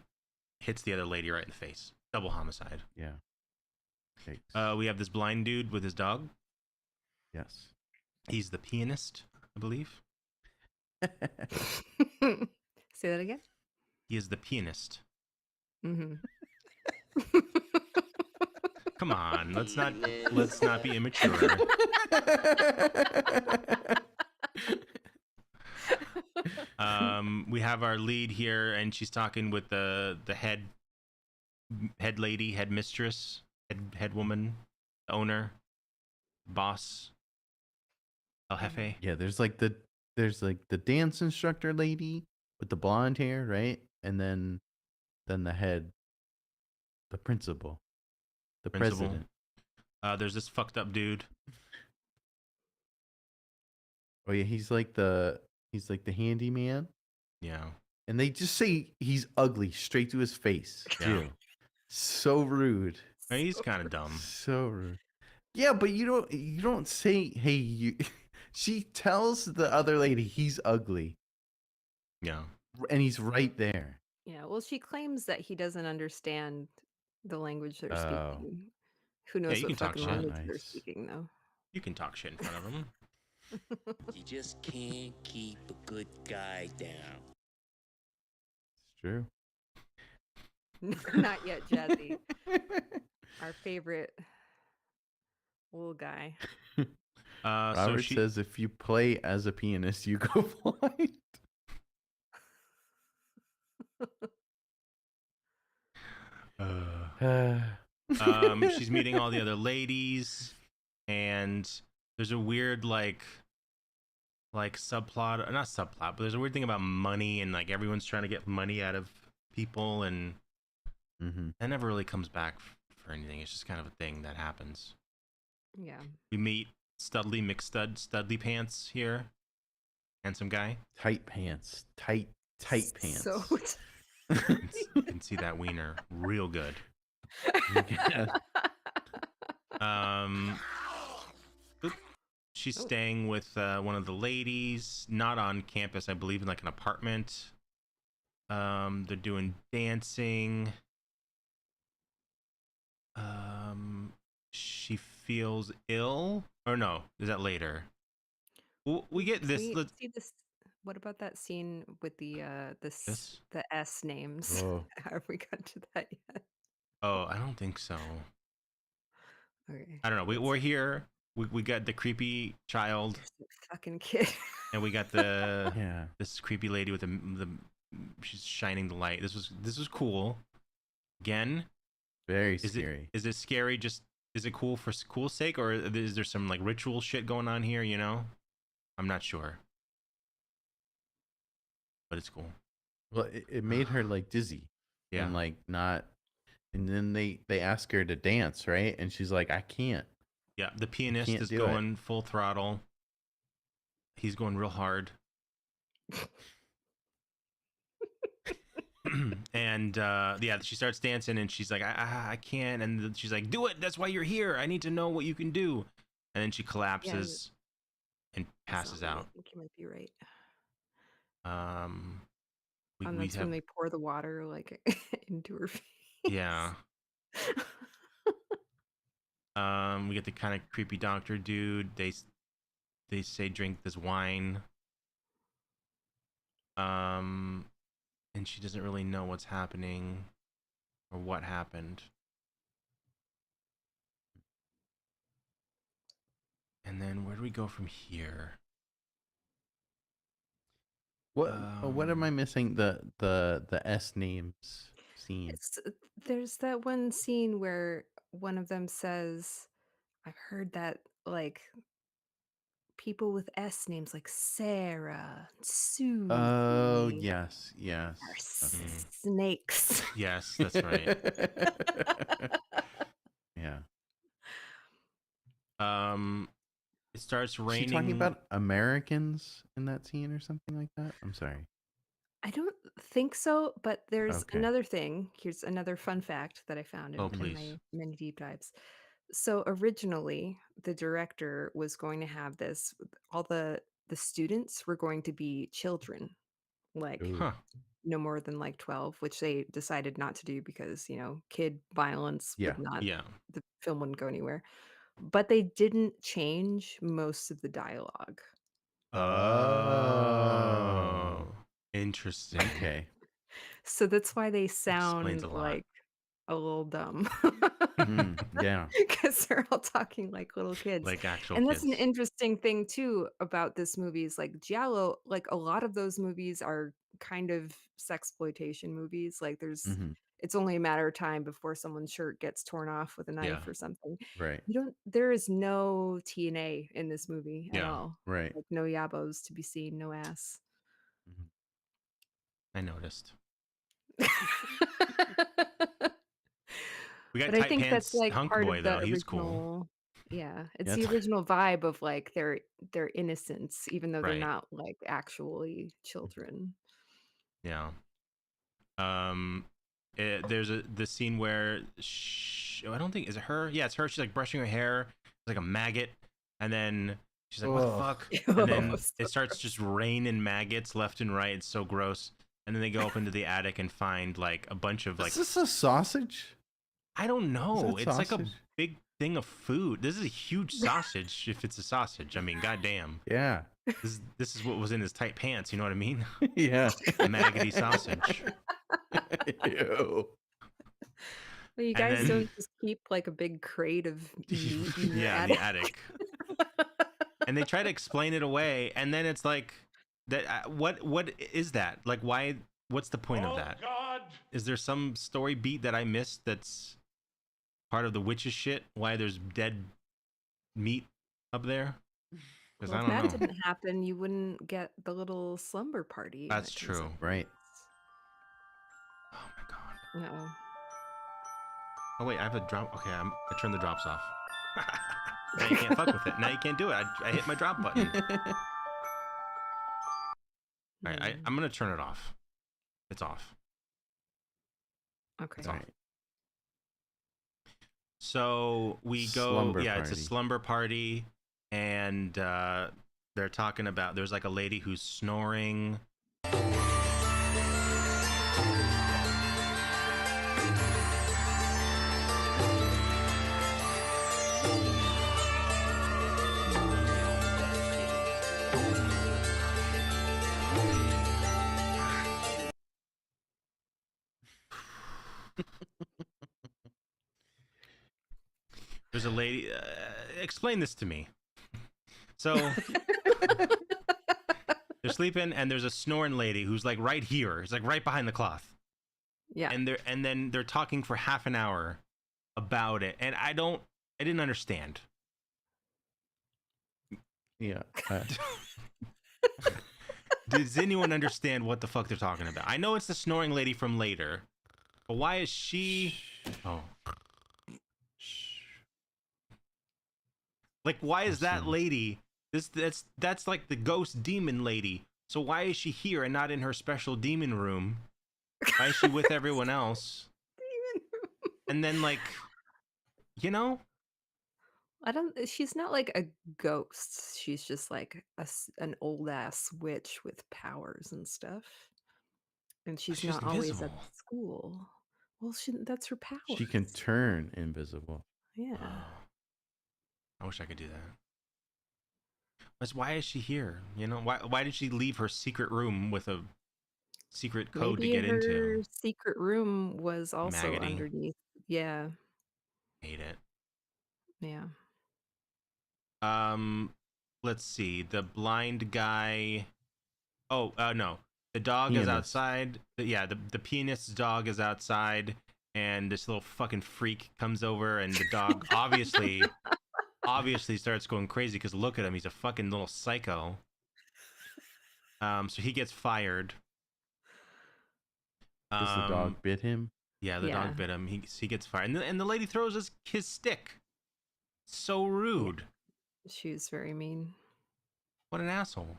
Speaker 1: hits the other lady right in the face. Double homicide.
Speaker 2: Yeah.
Speaker 1: We have this blind dude with his dog.
Speaker 2: Yes.
Speaker 1: He's the pianist, I believe.
Speaker 3: Say that again.
Speaker 1: He is the pianist.
Speaker 3: Mm-hmm.
Speaker 1: Come on, let's not be immature. We have our lead here, and she's talking with the head lady, head mistress, head woman, owner, boss, El Jefe.
Speaker 2: Yeah, there's like the dance instructor lady with the blonde hair, right? And then the head, the principal, the president.
Speaker 1: There's this fucked up dude.
Speaker 2: Oh yeah, he's like the handyman.
Speaker 1: Yeah.
Speaker 2: And they just say he's ugly straight to his face.
Speaker 1: Yeah.
Speaker 2: Too. So rude.
Speaker 1: He's kind of dumb.
Speaker 2: So rude. Yeah, but you don't say, hey, you. She tells the other lady he's ugly.
Speaker 1: Yeah.
Speaker 2: And he's right there.
Speaker 3: Yeah, well, she claims that he doesn't understand the language they're
Speaker 2: Oh,
Speaker 3: speaking. Who
Speaker 1: Yeah,
Speaker 3: knows
Speaker 1: you
Speaker 3: what
Speaker 1: can talk
Speaker 3: fucking
Speaker 1: shit.
Speaker 3: language they're
Speaker 2: nice.
Speaker 3: speaking, though.
Speaker 1: You can talk shit in front of him.
Speaker 10: You just can't keep a good guy down.
Speaker 2: It's true.
Speaker 3: Not yet, Jazzy. Our favorite little guy.
Speaker 2: Robert says if you play as a pianist, you go blind.
Speaker 1: She's meeting all the other ladies, and there's a weird like subplot, not subplot, but there's a weird thing about money, and like everyone's trying to get money out of people, and that never really comes back for anything. It's just kind of a thing that happens.
Speaker 3: Yeah.
Speaker 1: We meet Studley Studley Pants here, handsome guy.
Speaker 2: Tight pants, tight pants.
Speaker 3: So
Speaker 1: you can see that wiener real good. She's staying with one of the ladies, not on campus, I believe, in like an apartment. They're doing dancing. She feels ill, or no? Is that later? We get this.
Speaker 3: See this. What about that scene with the S names?
Speaker 2: Oh.
Speaker 3: Have we got to that yet?
Speaker 1: Oh, I don't think so.
Speaker 3: Okay.
Speaker 1: I don't know. We're here. We got the creepy child.
Speaker 3: Fucking kid.
Speaker 1: And we got the this creepy lady with the she's shining the light. This was cool. Again,
Speaker 2: very scary.
Speaker 1: Is it scary? Is it cool for cool's sake, or is there some like ritual shit going on here? You know, I'm not sure, but it's cool.
Speaker 2: Well, it made her like dizzy, and like not. And then they ask her to dance, right? And she's like, I can't.
Speaker 1: Yeah, the pianist is going full throttle. He's going real hard. And she starts dancing, and she's like, I can't. And she's like, do it. That's why you're here. I need to know what you can do. And then she collapses and passes out.
Speaker 3: I think you might be right.
Speaker 1: That's
Speaker 3: when they pour the water like into her face.
Speaker 1: Yeah. We get the kind of creepy doctor dude. They say drink this wine. And she doesn't really know what's happening or what happened. And then where do we go from here?
Speaker 2: What am I missing? The S names scene.
Speaker 3: There's that one scene where one of them says, I've heard that like people with S names like Sarah, Susie.
Speaker 2: Oh, yes.
Speaker 3: Are snakes.
Speaker 1: Yes, that's right.
Speaker 2: Yeah.
Speaker 1: It starts raining.
Speaker 2: Is she talking about Americans in that scene or something like that? I'm sorry.
Speaker 3: I don't think so, but there's another thing. Here's another fun fact that I found in my many deep dives. So originally, the director was going to have this. All the students were going to be children, like no more than like 12, which they decided not to do because kid violence would not. The film wouldn't go anywhere. But they didn't change most of the dialogue.
Speaker 1: Oh, interesting.
Speaker 2: Okay.
Speaker 3: So that's why they sound like a little dumb.
Speaker 2: Yeah.
Speaker 3: Because they're all talking like little kids.
Speaker 1: Like actual
Speaker 3: and that's
Speaker 1: kids.
Speaker 3: an interesting thing too about this movie is like Giallo, like a lot of those movies are kind of sexploitation movies. Like it's only a matter of time before someone's shirt gets torn off with a knife or something.
Speaker 2: Right.
Speaker 3: There is no TNA in this movie at all.
Speaker 2: Right.
Speaker 3: Like no yabos to be seen, no ass.
Speaker 1: I noticed. We got
Speaker 3: but I
Speaker 1: tight
Speaker 3: think
Speaker 1: pants
Speaker 3: that's like
Speaker 1: hunk
Speaker 3: part
Speaker 1: boy
Speaker 3: of the
Speaker 1: though.
Speaker 3: original,
Speaker 1: He's cool.
Speaker 3: Yeah, it's the original vibe of like their innocence, even though they're not like actually children.
Speaker 1: Yeah. There's the scene where I don't think is it her. Yeah, it's her. She's like brushing her hair. It's like a maggot, and then she's like, "What the fuck?" And then it starts just raining maggots left and right. It's so gross. And then they go up into the attic and find like a bunch of like.
Speaker 2: Is this a sausage?
Speaker 1: I don't know.
Speaker 2: Is
Speaker 1: It's
Speaker 2: that
Speaker 1: like a
Speaker 2: sausage?
Speaker 1: big thing of food. This is a huge sausage. If it's a sausage, I mean, goddamn.
Speaker 2: Yeah.
Speaker 1: This is what was in his tight pants. You know what I mean?
Speaker 2: Yeah.
Speaker 1: A maggoty sausage.
Speaker 2: Ew.
Speaker 3: Well, you
Speaker 1: And
Speaker 3: guys
Speaker 1: then-
Speaker 3: don't just keep like a big crate of meat in your
Speaker 1: Yeah,
Speaker 3: attic.
Speaker 1: the attic. And they try to explain it away, and then it's like, that. What is that? Like, why? What's the point of that?
Speaker 9: God!
Speaker 1: Is there some story beat that I missed that's part of the witch's shit? Why there's dead meat up there? Because
Speaker 3: Well,
Speaker 1: I
Speaker 3: if
Speaker 1: don't
Speaker 3: that
Speaker 1: know.
Speaker 3: didn't happen, you wouldn't get the little slumber party.
Speaker 1: That's true.
Speaker 2: Right.
Speaker 1: Oh my god.
Speaker 3: No.
Speaker 1: Oh wait, I have a drop. Okay, I turned the drops off. Now you can't fuck with it. Now you can't do it. I hit my drop button. All right, I'm gonna turn it off. It's off.
Speaker 3: Okay.
Speaker 1: It's off. So we go.
Speaker 2: Slumber
Speaker 1: Yeah, it's a
Speaker 2: party.
Speaker 1: slumber party, and they're talking about. There's like a lady who's snoring. There's a lady. Explain this to me. So they're sleeping, and there's a snoring lady who's like right here. It's like right behind the cloth.
Speaker 3: Yeah.
Speaker 1: And then they're talking for half an hour about it, and I didn't understand.
Speaker 2: Yeah.
Speaker 1: Does anyone understand what the fuck they're talking about? I know it's the snoring lady from later, but why is she? Oh. Like, why is that lady? That's like the ghost demon lady. So why is she here and not in her special demon room? Why is she with everyone else? And then, like, you know,
Speaker 3: She's not like a ghost. She's just like an old ass witch with powers and stuff. And she's
Speaker 1: she's
Speaker 3: not always at
Speaker 1: invisible.
Speaker 3: school. Well, that's her power.
Speaker 2: She can turn invisible.
Speaker 3: Yeah.
Speaker 1: I wish I could do that. But why is she here? You know, why did she leave her secret room with a secret code
Speaker 3: Maybe
Speaker 1: to get
Speaker 3: her
Speaker 1: into?
Speaker 3: secret room was also
Speaker 1: Maggoty.
Speaker 3: underneath. Yeah.
Speaker 1: Hate it.
Speaker 3: Yeah.
Speaker 1: Let's see. The blind guy. Oh, no. The dog is
Speaker 2: Pianist.
Speaker 1: outside. The pianist's dog is outside, and this little fucking freak comes over, and the dog obviously starts going crazy because look at him. He's a fucking little psycho. So he gets fired.
Speaker 2: Does the dog bit him?
Speaker 1: Yeah, the dog bit him. He gets fired, and the lady throws his stick. So rude.
Speaker 3: She was very mean.
Speaker 1: What an asshole.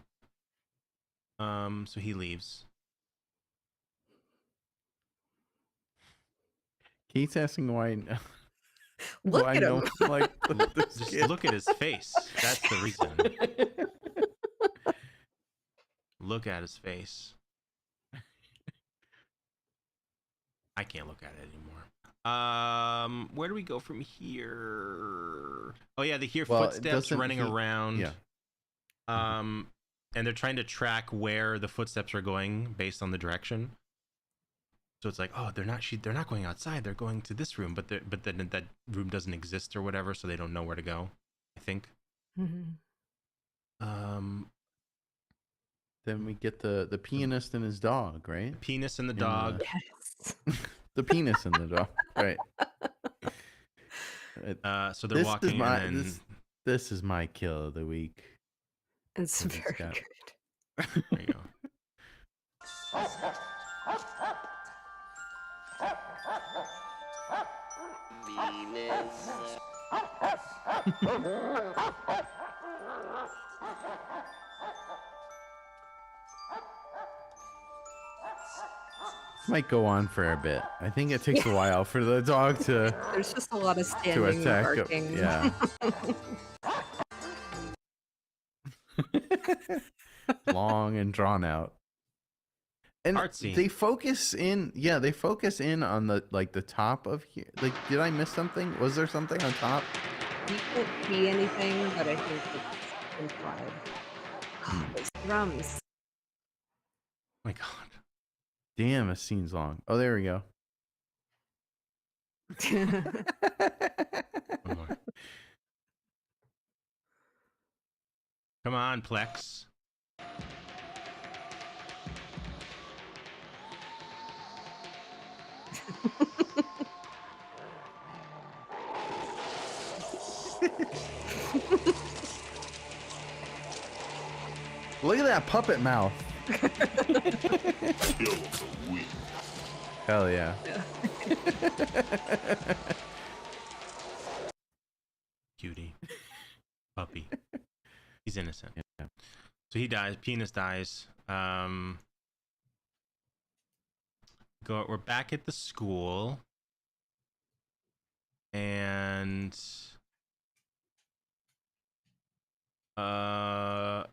Speaker 1: So he leaves.
Speaker 2: Kate's asking why.
Speaker 3: Look
Speaker 2: why
Speaker 3: at
Speaker 2: no
Speaker 3: him.
Speaker 2: one like this
Speaker 1: Just
Speaker 2: kid.
Speaker 1: look at his face. That's the reason. Look at his face. I can't look at it anymore. Where do we go from here? Oh yeah, they hear footsteps
Speaker 2: doesn't
Speaker 1: running
Speaker 2: he-
Speaker 1: around.
Speaker 2: Yeah.
Speaker 1: And they're trying to track where the footsteps are going based on the direction. So it's like, oh, they're not going outside. They're going to this room, but then that room doesn't exist or whatever, so they don't know where to go. I think.
Speaker 2: Then we get the pianist and his dog, right?
Speaker 1: Penis and the
Speaker 2: In
Speaker 1: dog.
Speaker 3: Yes.
Speaker 2: The penis and the dog, right?
Speaker 1: So they're walking, and then
Speaker 2: this is my kill of the week.
Speaker 3: It's
Speaker 2: It's
Speaker 3: very
Speaker 2: got-
Speaker 3: good.
Speaker 1: there you go.
Speaker 2: Might go on for a bit. I think it takes a while for the dog to
Speaker 3: There's just a lot of standing and
Speaker 2: attack.
Speaker 3: barking.
Speaker 2: Yeah. Long and drawn out. And
Speaker 1: Artsy.
Speaker 2: they focus in, they focus in on the the top of here. Like, did I miss something? Was there something on top?
Speaker 3: You can't see anything, but I think it's implied. Those drums.
Speaker 1: Oh my god.
Speaker 2: Damn, a scene's long. Oh, there we go.
Speaker 1: One more. Come on, Plex.
Speaker 2: Look at that puppet mouth. Hell yeah.
Speaker 1: Cutie. Puppy. He's innocent. Yeah. So he dies. Penis dies. We're back at the school. And I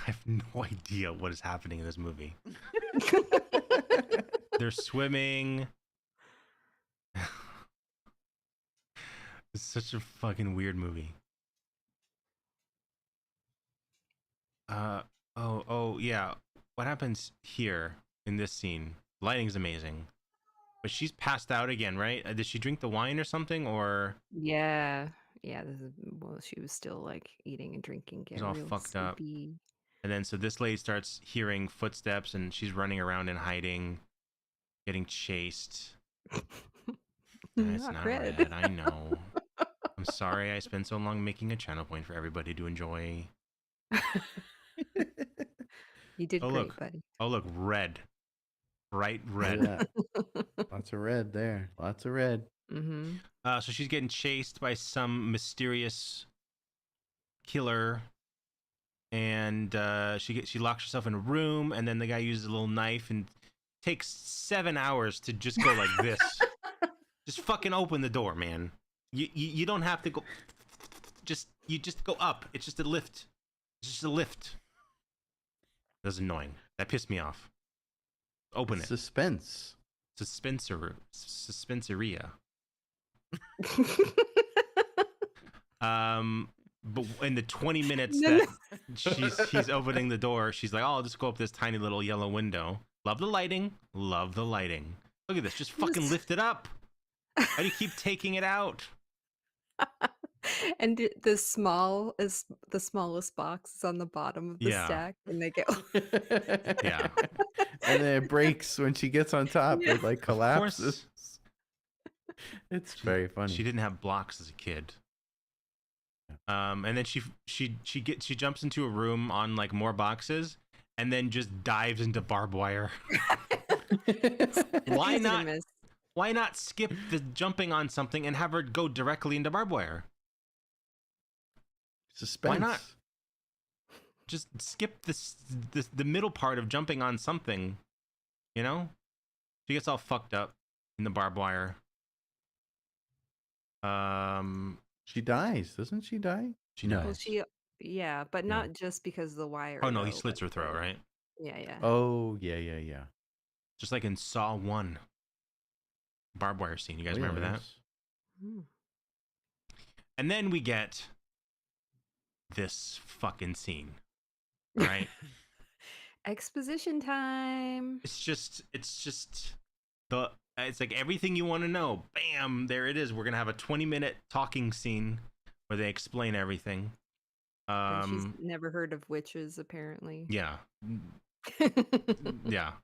Speaker 1: have no idea what is happening in this movie. They're swimming. It's such a fucking weird movie. Oh yeah. What happens here in this scene? Lighting's amazing. But she's passed out again, right? Did she drink the wine or something, or?
Speaker 3: Yeah. Well, she was still like eating and drinking,
Speaker 1: She's
Speaker 3: get
Speaker 1: all
Speaker 3: real
Speaker 1: fucked up.
Speaker 3: sleepy.
Speaker 1: And then so this lady starts hearing footsteps and she's running around and hiding, getting chased. It's not red. I know. I'm sorry I spent so long making a channel point for everybody to enjoy.
Speaker 3: You did great,
Speaker 1: look.
Speaker 3: buddy.
Speaker 1: Oh, look, red. Bright red.
Speaker 2: Yeah. Lots of red there. Lots of red.
Speaker 3: Mm-hmm.
Speaker 1: So she's getting chased by some mysterious killer. And she locks herself in a room, and then the guy uses a little knife and takes 7 hours to just go like this. Just fucking open the door, man. You don't have to go. You just go up. It's just a lift. It's just a lift. That's annoying. That pissed me off. Open it.
Speaker 2: Suspense.
Speaker 1: Suspenseria. But in the 20 minutes that he's opening the door, she's like, "Oh, I'll just go up this tiny little yellow window." Love the lighting. Love the lighting. Look at this. Just fucking lift it up. Why do you keep taking it out?
Speaker 3: And the smallest box is on the bottom of the stack, and they get
Speaker 1: Yeah.
Speaker 2: And then it breaks when she gets on top. It like collapses. It's very funny.
Speaker 1: She didn't have blocks as a kid. And then she jumps into a room on like more boxes, and then just dives into barbed wire. Why not skip the jumping on something and have her go directly into barbed wire?
Speaker 2: Suspense.
Speaker 1: Why not just skip the middle part of jumping on something? You know, she gets all fucked up in the barbed wire.
Speaker 2: She dies, doesn't she die?
Speaker 1: She dies.
Speaker 3: Well, but not just because of the wire.
Speaker 1: Oh no, he slits her throat, right?
Speaker 3: Yeah.
Speaker 2: Oh yeah.
Speaker 1: Just like in Saw 1. Barbed wire scene. You guys remember that? And then we get this fucking scene, right?
Speaker 3: Exposition time.
Speaker 1: It's like everything you want to know. Bam, there it is. We're gonna have a 20-minute talking scene where they explain everything.
Speaker 3: She's never heard of witches, apparently.
Speaker 1: Yeah. Yeah.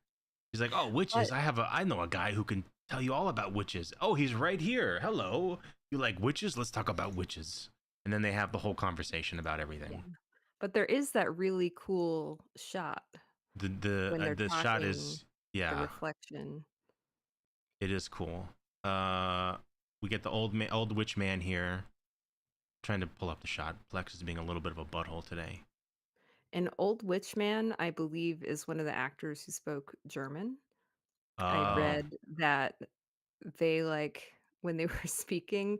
Speaker 1: He's like, "Oh, witches! I know a guy who can tell you all about witches. Oh, he's right here. Hello. You like witches? Let's talk about witches." And then they have the whole conversation about everything.
Speaker 3: Yeah. But there is that really cool shot.
Speaker 1: The shot is
Speaker 3: the reflection.
Speaker 1: It is cool. We get the old witch man here. Trying to pull up the shot. Plex is being a little bit of a butthole today.
Speaker 3: An old witch man, I believe, is one of the actors who spoke German. I read that they when they were speaking,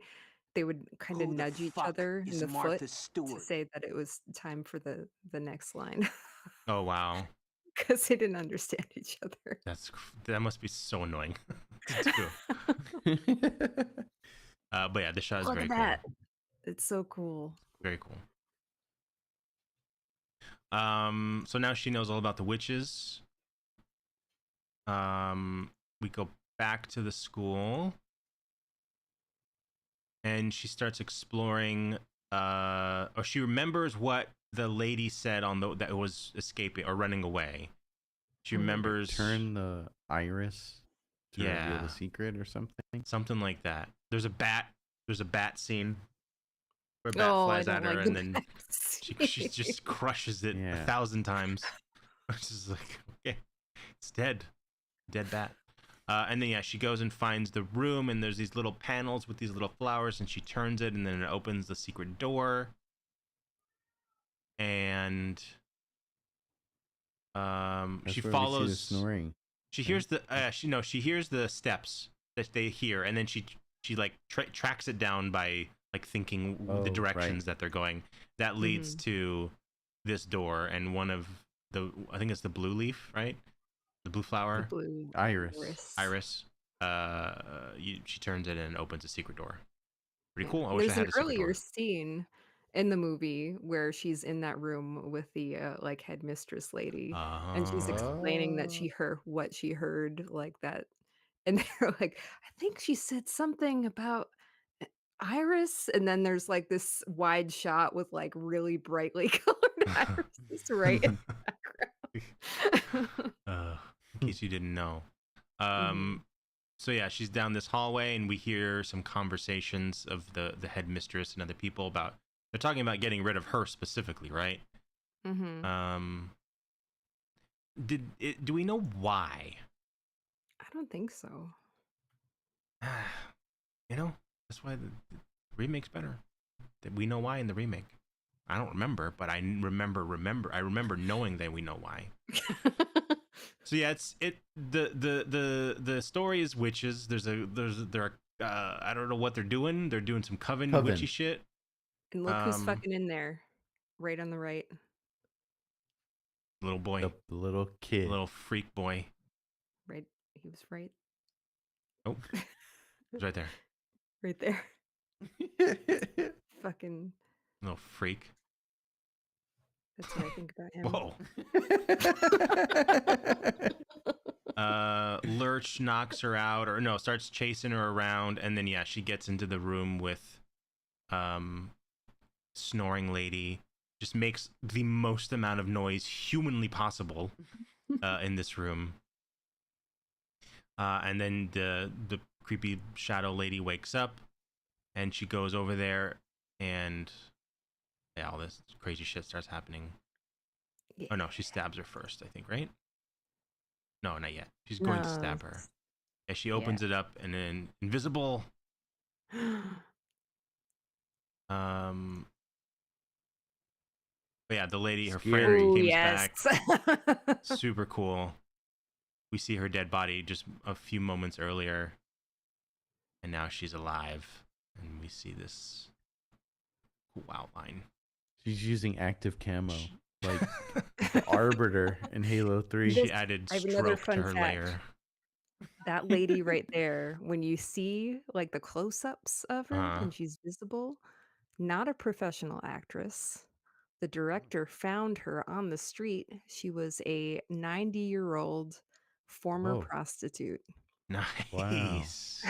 Speaker 3: they would kind of nudge each other in the foot to say that it was time for the next line.
Speaker 1: Oh wow.
Speaker 3: because they didn't understand each other.
Speaker 1: That must be so annoying to do. But yeah, the shot is
Speaker 3: Look
Speaker 1: very
Speaker 3: at
Speaker 1: cool.
Speaker 3: that. It's so cool.
Speaker 1: Very cool. So now she knows all about the witches. We go back to the school, and she starts exploring. Or she remembers what the lady said that was escaping or running away. She remembers
Speaker 2: turn the iris to reveal
Speaker 1: Yeah.
Speaker 2: the secret or something.
Speaker 1: something like that. There's a bat scene where a bat
Speaker 3: Oh, I
Speaker 1: flies
Speaker 3: don't
Speaker 1: at her,
Speaker 3: like
Speaker 1: and
Speaker 3: the
Speaker 1: then
Speaker 3: bat
Speaker 1: she just crushes it
Speaker 2: Yeah.
Speaker 1: 1,000 times. It's just like, okay, it's dead bat. And then yeah, she goes and finds the room, and there's these little panels with these little flowers, and she turns it, and then it opens the secret door. And
Speaker 2: That's
Speaker 1: she
Speaker 2: where
Speaker 1: follows.
Speaker 2: we see the snoring.
Speaker 1: She hears the she hears the steps that they hear, and then she like tracks it down by like thinking the directions that they're going. That leads to this door, and one of I think it's the blue leaf, right? The blue flower,
Speaker 3: The blue
Speaker 1: iris. She turns it and opens a secret door. Pretty cool. I wish
Speaker 3: There's
Speaker 1: I had
Speaker 3: an
Speaker 1: a secret
Speaker 3: earlier
Speaker 1: door.
Speaker 3: scene in the movie where she's in that room with the like headmistress lady, and she's explaining that what she heard like that, and they're like, I think she said something about iris, and then there's like this wide shot with like really brightly colored irises right in the background.
Speaker 1: In case you didn't know.
Speaker 3: Mhm.
Speaker 1: So yeah, she's down this hallway, and we hear some conversations of the headmistress and other people about. They're talking about getting rid of her specifically, right?
Speaker 3: Mhm.
Speaker 1: Do we know why?
Speaker 3: I don't think so.
Speaker 1: You know, that's why the remake's better. That we know why in the remake. I don't remember, but I remember knowing that we know why. So yeah, the story is witches. There are I don't know what they're doing. They're doing some coven witchy shit.
Speaker 3: And look who's fucking in there, right on the right.
Speaker 1: Little boy,
Speaker 2: the little kid,
Speaker 1: little freak boy.
Speaker 3: Right, he was right.
Speaker 1: Oh, he's right there.
Speaker 3: Right there. Fucking.
Speaker 1: Little freak.
Speaker 3: That's what I think about him.
Speaker 1: Whoa. Lurch knocks her out, or no, starts chasing her around, and then yeah, she gets into the room with snoring lady. Just makes the most amount of noise humanly possible in this room. And then the creepy shadow lady wakes up, and she goes over there, and yeah, all this crazy shit starts happening. Yeah. Oh no, she stabs her first, I think, right? No, not yet. She's going to stab her. Yeah, she opens it up, and then invisible. But yeah, the lady, her friend, comes back. Super cool. We see her dead body just a few moments earlier, and now she's alive, and we see this cool outline.
Speaker 2: She's using active camo, like the Arbiter in Halo 3.
Speaker 1: She added stroke to her layer.
Speaker 3: That lady right there, when you see like the close-ups of her and she's visible, not a professional actress. The director found her on the street. She was a 90-year-old former prostitute.
Speaker 1: Nice.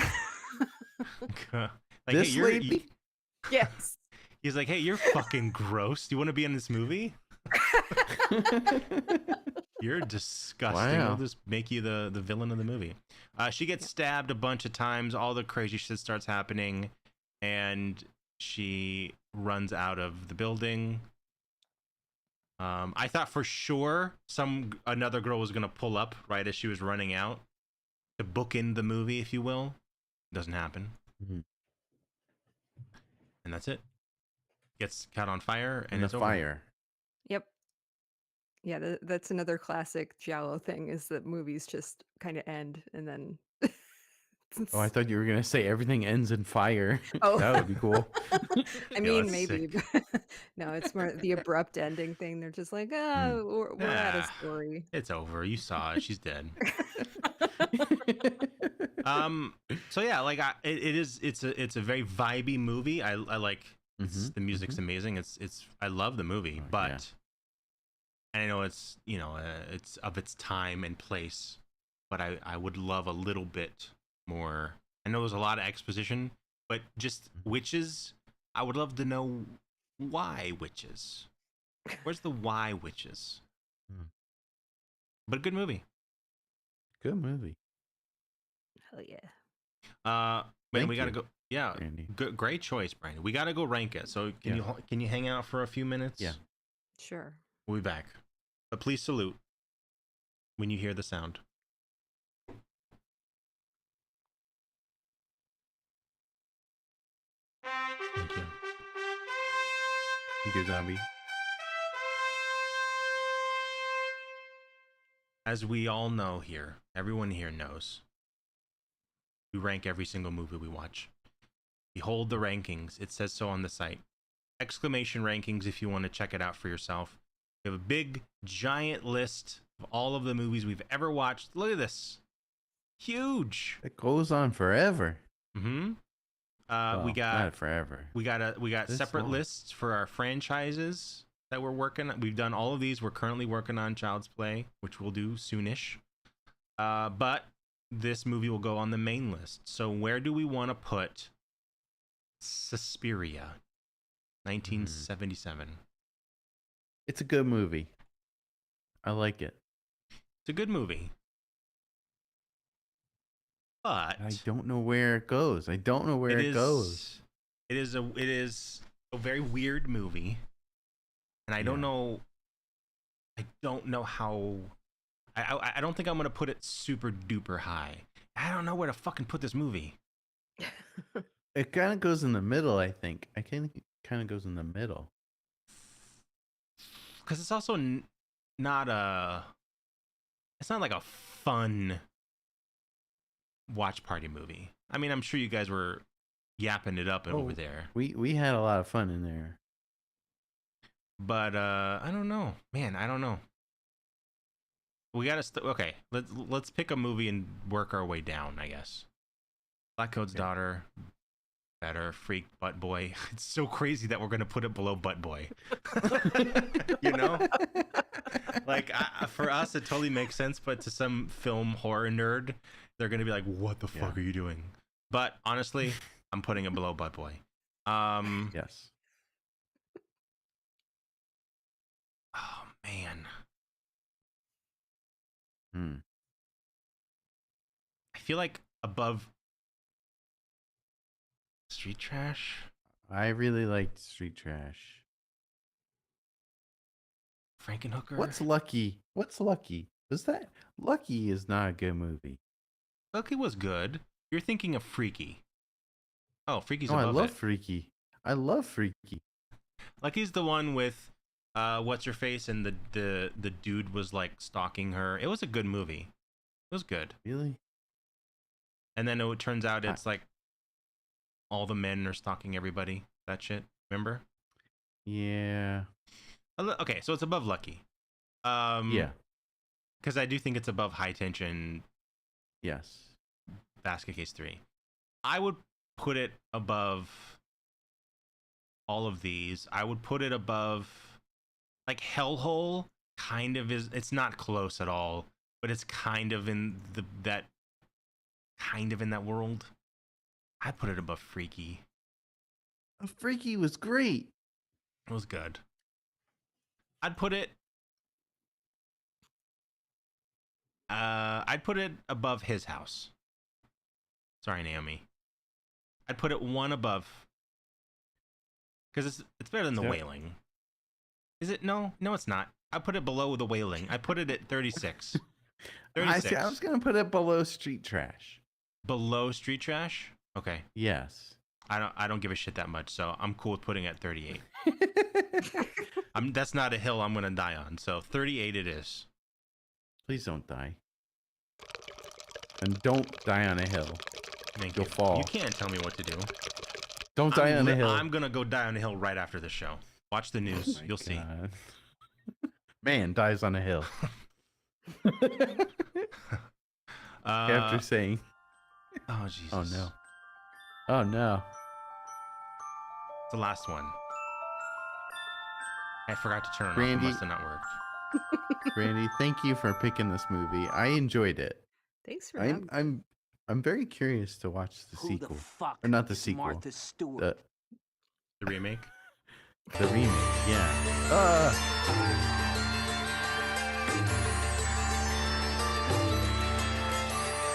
Speaker 2: Wow.
Speaker 1: Like,
Speaker 2: this
Speaker 1: hey,
Speaker 2: lady?
Speaker 3: Yes.
Speaker 1: He's like, hey, you're fucking gross. Do you want to be in this movie? You're disgusting.
Speaker 2: Wow.
Speaker 1: I'll just make you the villain of the movie. She gets stabbed a bunch of times. All the crazy shit starts happening, and she runs out of the building. I thought for sure another girl was gonna pull up right as she was running out to bookend the movie, if you will. Doesn't happen. And that's it. Gets caught on fire, and it's over.
Speaker 2: Fire.
Speaker 3: Yep. Yeah, that's another classic Giallo thing, is that movies just kind of end and then
Speaker 2: Oh, I thought you were gonna say everything ends in fire.
Speaker 3: Oh.
Speaker 2: That would be cool.
Speaker 3: I mean,
Speaker 1: that's
Speaker 3: maybe. No, it's more the abrupt ending thing. They're just like, we're at a story.
Speaker 1: It's over. You saw it. She's dead. So yeah, like it's a very vibey movie. I like the music's amazing. It's I love the movie, but I know it's it's of its time and place, but I would love a little bit more. I know there's a lot of exposition, but just witches, I would love to know why witches. Where's the why witches? But a good movie.
Speaker 2: Good movie.
Speaker 3: Hell yeah.
Speaker 1: Man,
Speaker 2: Thank
Speaker 1: we gotta
Speaker 2: you,
Speaker 1: go. Yeah, great choice, Brandon. We gotta go rank it. So can you hang out for a few minutes?
Speaker 2: Yeah.
Speaker 3: Sure.
Speaker 1: We'll be back. But please salute when you hear the sound. Thank you.
Speaker 2: Thank you, zombie.
Speaker 1: As we all know here, everyone here knows, we rank every single movie we watch. Behold the rankings. It says so on the site. Exclamation rankings if you want to check it out for yourself. We have a big, giant list of all of the movies we've ever watched. Look at this. Huge.
Speaker 2: It goes on forever.
Speaker 1: Mm-hmm.
Speaker 2: Well,
Speaker 1: we got
Speaker 2: not forever.
Speaker 1: We got
Speaker 2: This
Speaker 1: separate
Speaker 2: long.
Speaker 1: lists for our franchises that we're working on. We've done all of these. We're currently working on Child's Play, which we'll do soonish. But this movie will go on the main list. So where do we want to put Suspiria, 1977?
Speaker 2: It's a good movie. I like it.
Speaker 1: It's a good movie. But
Speaker 2: I don't know where it goes. I don't know where it goes.
Speaker 1: It is a very weird movie. And I don't know how I don't think I'm gonna put it super duper high. I don't know where to fucking put this movie.
Speaker 2: It kind of goes in the middle, I think. I think it kind of goes in the middle.
Speaker 1: Because it's also not like a fun watch party movie. I mean, I'm sure you guys were yapping it up over there.
Speaker 2: We had a lot of fun in there.
Speaker 1: But I don't know, man. I don't know. We gotta okay. Let's pick a movie and work our way down. I guess. Black Coat's Daughter, better. Freak, Butt Boy. It's so crazy that we're gonna put it below Butt Boy. You know, like for us it totally makes sense, but to some film horror nerd, they're gonna be like, "What the fuck are you doing?" But honestly, I'm putting it below Butt Boy.
Speaker 2: Yes.
Speaker 1: Oh man. I feel like above Street Trash.
Speaker 2: I really liked Street Trash.
Speaker 1: Frankenhooker.
Speaker 2: What's Lucky? Was that Lucky is not a good movie.
Speaker 1: Lucky was good. You're thinking of Freaky. Oh, Freaky's
Speaker 2: I
Speaker 1: above
Speaker 2: love
Speaker 1: it.
Speaker 2: Freaky. I love Freaky.
Speaker 1: Lucky's the one with what's her face and the dude was like stalking her. It was a good movie. It was good.
Speaker 2: Really?
Speaker 1: And then it turns out it's like all the men are stalking everybody. That shit. Remember?
Speaker 2: Yeah.
Speaker 1: Okay, so it's above Lucky.
Speaker 2: Yeah.
Speaker 1: Because I do think it's above High Tension.
Speaker 2: Yes.
Speaker 1: Basket Case 3. I would put it above all of these. I would put it above, like, Hellhole kind of is. It's not close at all, but it's kind of in that world. I put it above Freaky.
Speaker 2: Freaky was great.
Speaker 1: It was good. I'd put it above His House. Sorry, Naomi. I'd put it one above because it's better than The Wailing. Is it? No, it's not. I put it below The Wailing. I put it at 36. 36.
Speaker 2: I was gonna put it below Street Trash.
Speaker 1: Below Street Trash? Okay.
Speaker 2: Yes.
Speaker 1: I don't give a shit that much, so I'm cool with putting it at 38. That's not a hill I'm gonna die on. So 38 it is.
Speaker 2: Please don't die. And don't die on a hill.
Speaker 1: Thank
Speaker 2: You'll
Speaker 1: you.
Speaker 2: fall.
Speaker 1: You can't tell me what to do.
Speaker 2: Don't die on the hill.
Speaker 1: I'm gonna go die on the hill right after the show. Watch the news.
Speaker 2: Oh my
Speaker 1: You'll see.
Speaker 2: God. Man dies on a hill. After saying,
Speaker 1: Oh Jesus.
Speaker 2: "Oh no, oh no."
Speaker 1: The last one. I forgot to turn it off. It
Speaker 2: Brandy-
Speaker 1: must have not worked.
Speaker 2: Brandy, thank you for picking this movie. I enjoyed it.
Speaker 3: Thanks for having me.
Speaker 2: I'm very curious to watch the sequel, or not the sequel,
Speaker 10: Martha Stewart?
Speaker 1: The remake.
Speaker 2: the remake. Yeah.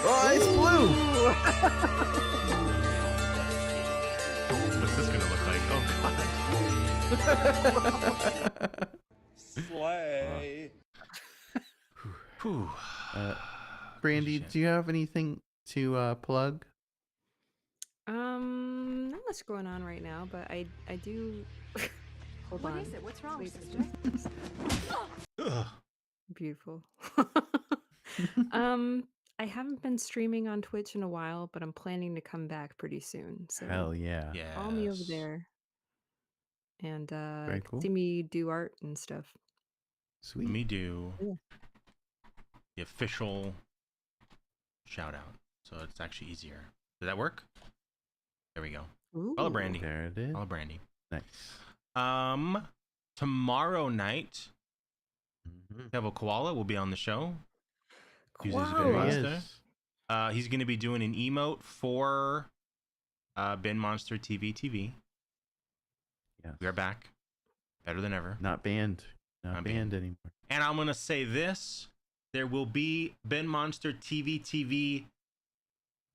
Speaker 2: Oh, it's blue.
Speaker 1: What's this gonna look like? Oh God.
Speaker 10: Slay.
Speaker 1: Whew.
Speaker 2: Brandy, do you have anything to plug?
Speaker 3: Not much going on right now, but I do. Hold on.
Speaker 11: What is it? What's wrong,
Speaker 3: Wait,
Speaker 11: sister?
Speaker 3: Beautiful. I haven't been streaming on Twitch in a while, but I'm planning to come back pretty soon. So
Speaker 2: Hell yeah.
Speaker 3: follow me over there and
Speaker 2: Very cool.
Speaker 3: see me do art and stuff.
Speaker 2: Sweet.
Speaker 1: Let me do
Speaker 3: Yeah.
Speaker 1: the official shout out, so it's actually easier. Did that work? There we go. Follow
Speaker 3: Ooh.
Speaker 1: Brandy.
Speaker 2: There it is.
Speaker 1: Follow Brandy.
Speaker 2: Nice.
Speaker 1: Tomorrow night, Devil Koala will be on the show. He's a
Speaker 3: Koala.
Speaker 1: Bin
Speaker 2: There he
Speaker 1: Monster.
Speaker 2: is.
Speaker 1: He's going to be doing an emote for Bin Monster TV.
Speaker 2: Yes.
Speaker 1: We are back, better than ever.
Speaker 2: Not banned. Not
Speaker 1: Not
Speaker 2: banned
Speaker 1: banned.
Speaker 2: anymore.
Speaker 1: And I'm going to say this: there will be Bin Monster TV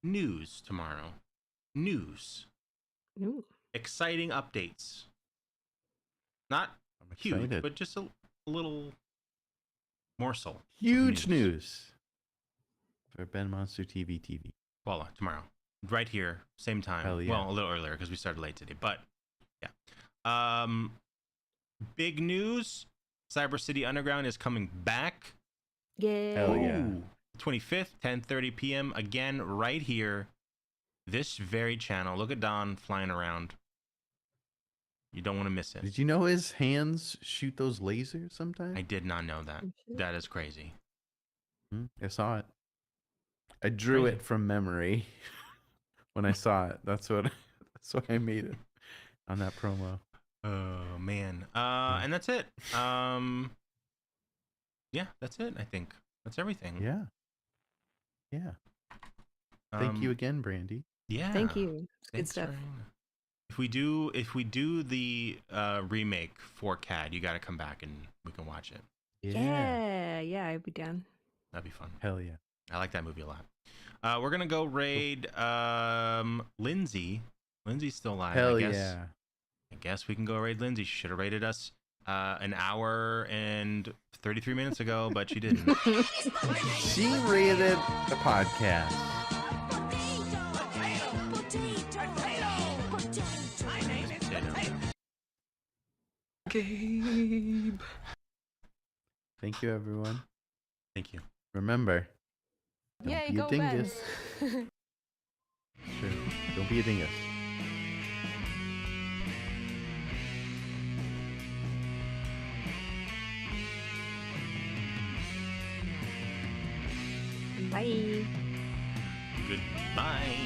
Speaker 1: news tomorrow. News,
Speaker 3: Ooh.
Speaker 1: exciting updates. Not
Speaker 2: I'm
Speaker 1: huge,
Speaker 2: excited.
Speaker 1: but just a little morsel. of
Speaker 2: Huge news for Ben Monster TV.
Speaker 1: Voila, tomorrow. Right here, same time.
Speaker 2: Hell yeah.
Speaker 1: Well, a little earlier because we started late today, but yeah. Big news. Cyber City Underground is coming back.
Speaker 3: Yeah.
Speaker 2: Hell yeah.
Speaker 1: Ooh. 25th, 10:30 p.m. Again, right here. This very channel. Look at Don flying around. You don't want to miss it.
Speaker 2: Did you know his hands shoot those lasers sometimes?
Speaker 1: I did not know that.
Speaker 3: Oh, shit.
Speaker 1: That is crazy.
Speaker 2: I saw it. I drew
Speaker 1: Crazy.
Speaker 2: it from memory when I saw it. That's what I made it on that promo.
Speaker 1: Oh man. And that's it. Yeah, that's it. I think that's everything.
Speaker 2: Yeah. Yeah. Thank you again, Brandy.
Speaker 1: Yeah.
Speaker 3: Thank you. It's good
Speaker 1: Thanks
Speaker 3: stuff.
Speaker 1: if we do the remake for CAD, you got to come back and we can watch it.
Speaker 3: Yeah, I'd be down.
Speaker 1: That'd be fun.
Speaker 2: Hell yeah.
Speaker 1: I like that movie a lot. We're gonna go raid Lindsay. Lindsay's still alive.
Speaker 2: Hell
Speaker 1: I guess.
Speaker 2: yeah.
Speaker 1: I guess we can go raid Lindsay. She should have raided us an hour and 33 minutes ago, but she didn't.
Speaker 2: She rated the podcast.
Speaker 4: Gabe.
Speaker 2: Thank you, everyone.
Speaker 1: Thank you.
Speaker 2: Remember, don't
Speaker 11: Yay,
Speaker 2: be a
Speaker 11: go Ben.
Speaker 2: dingus. Sure. Don't be a dingus.
Speaker 3: Bye.
Speaker 1: Goodbye.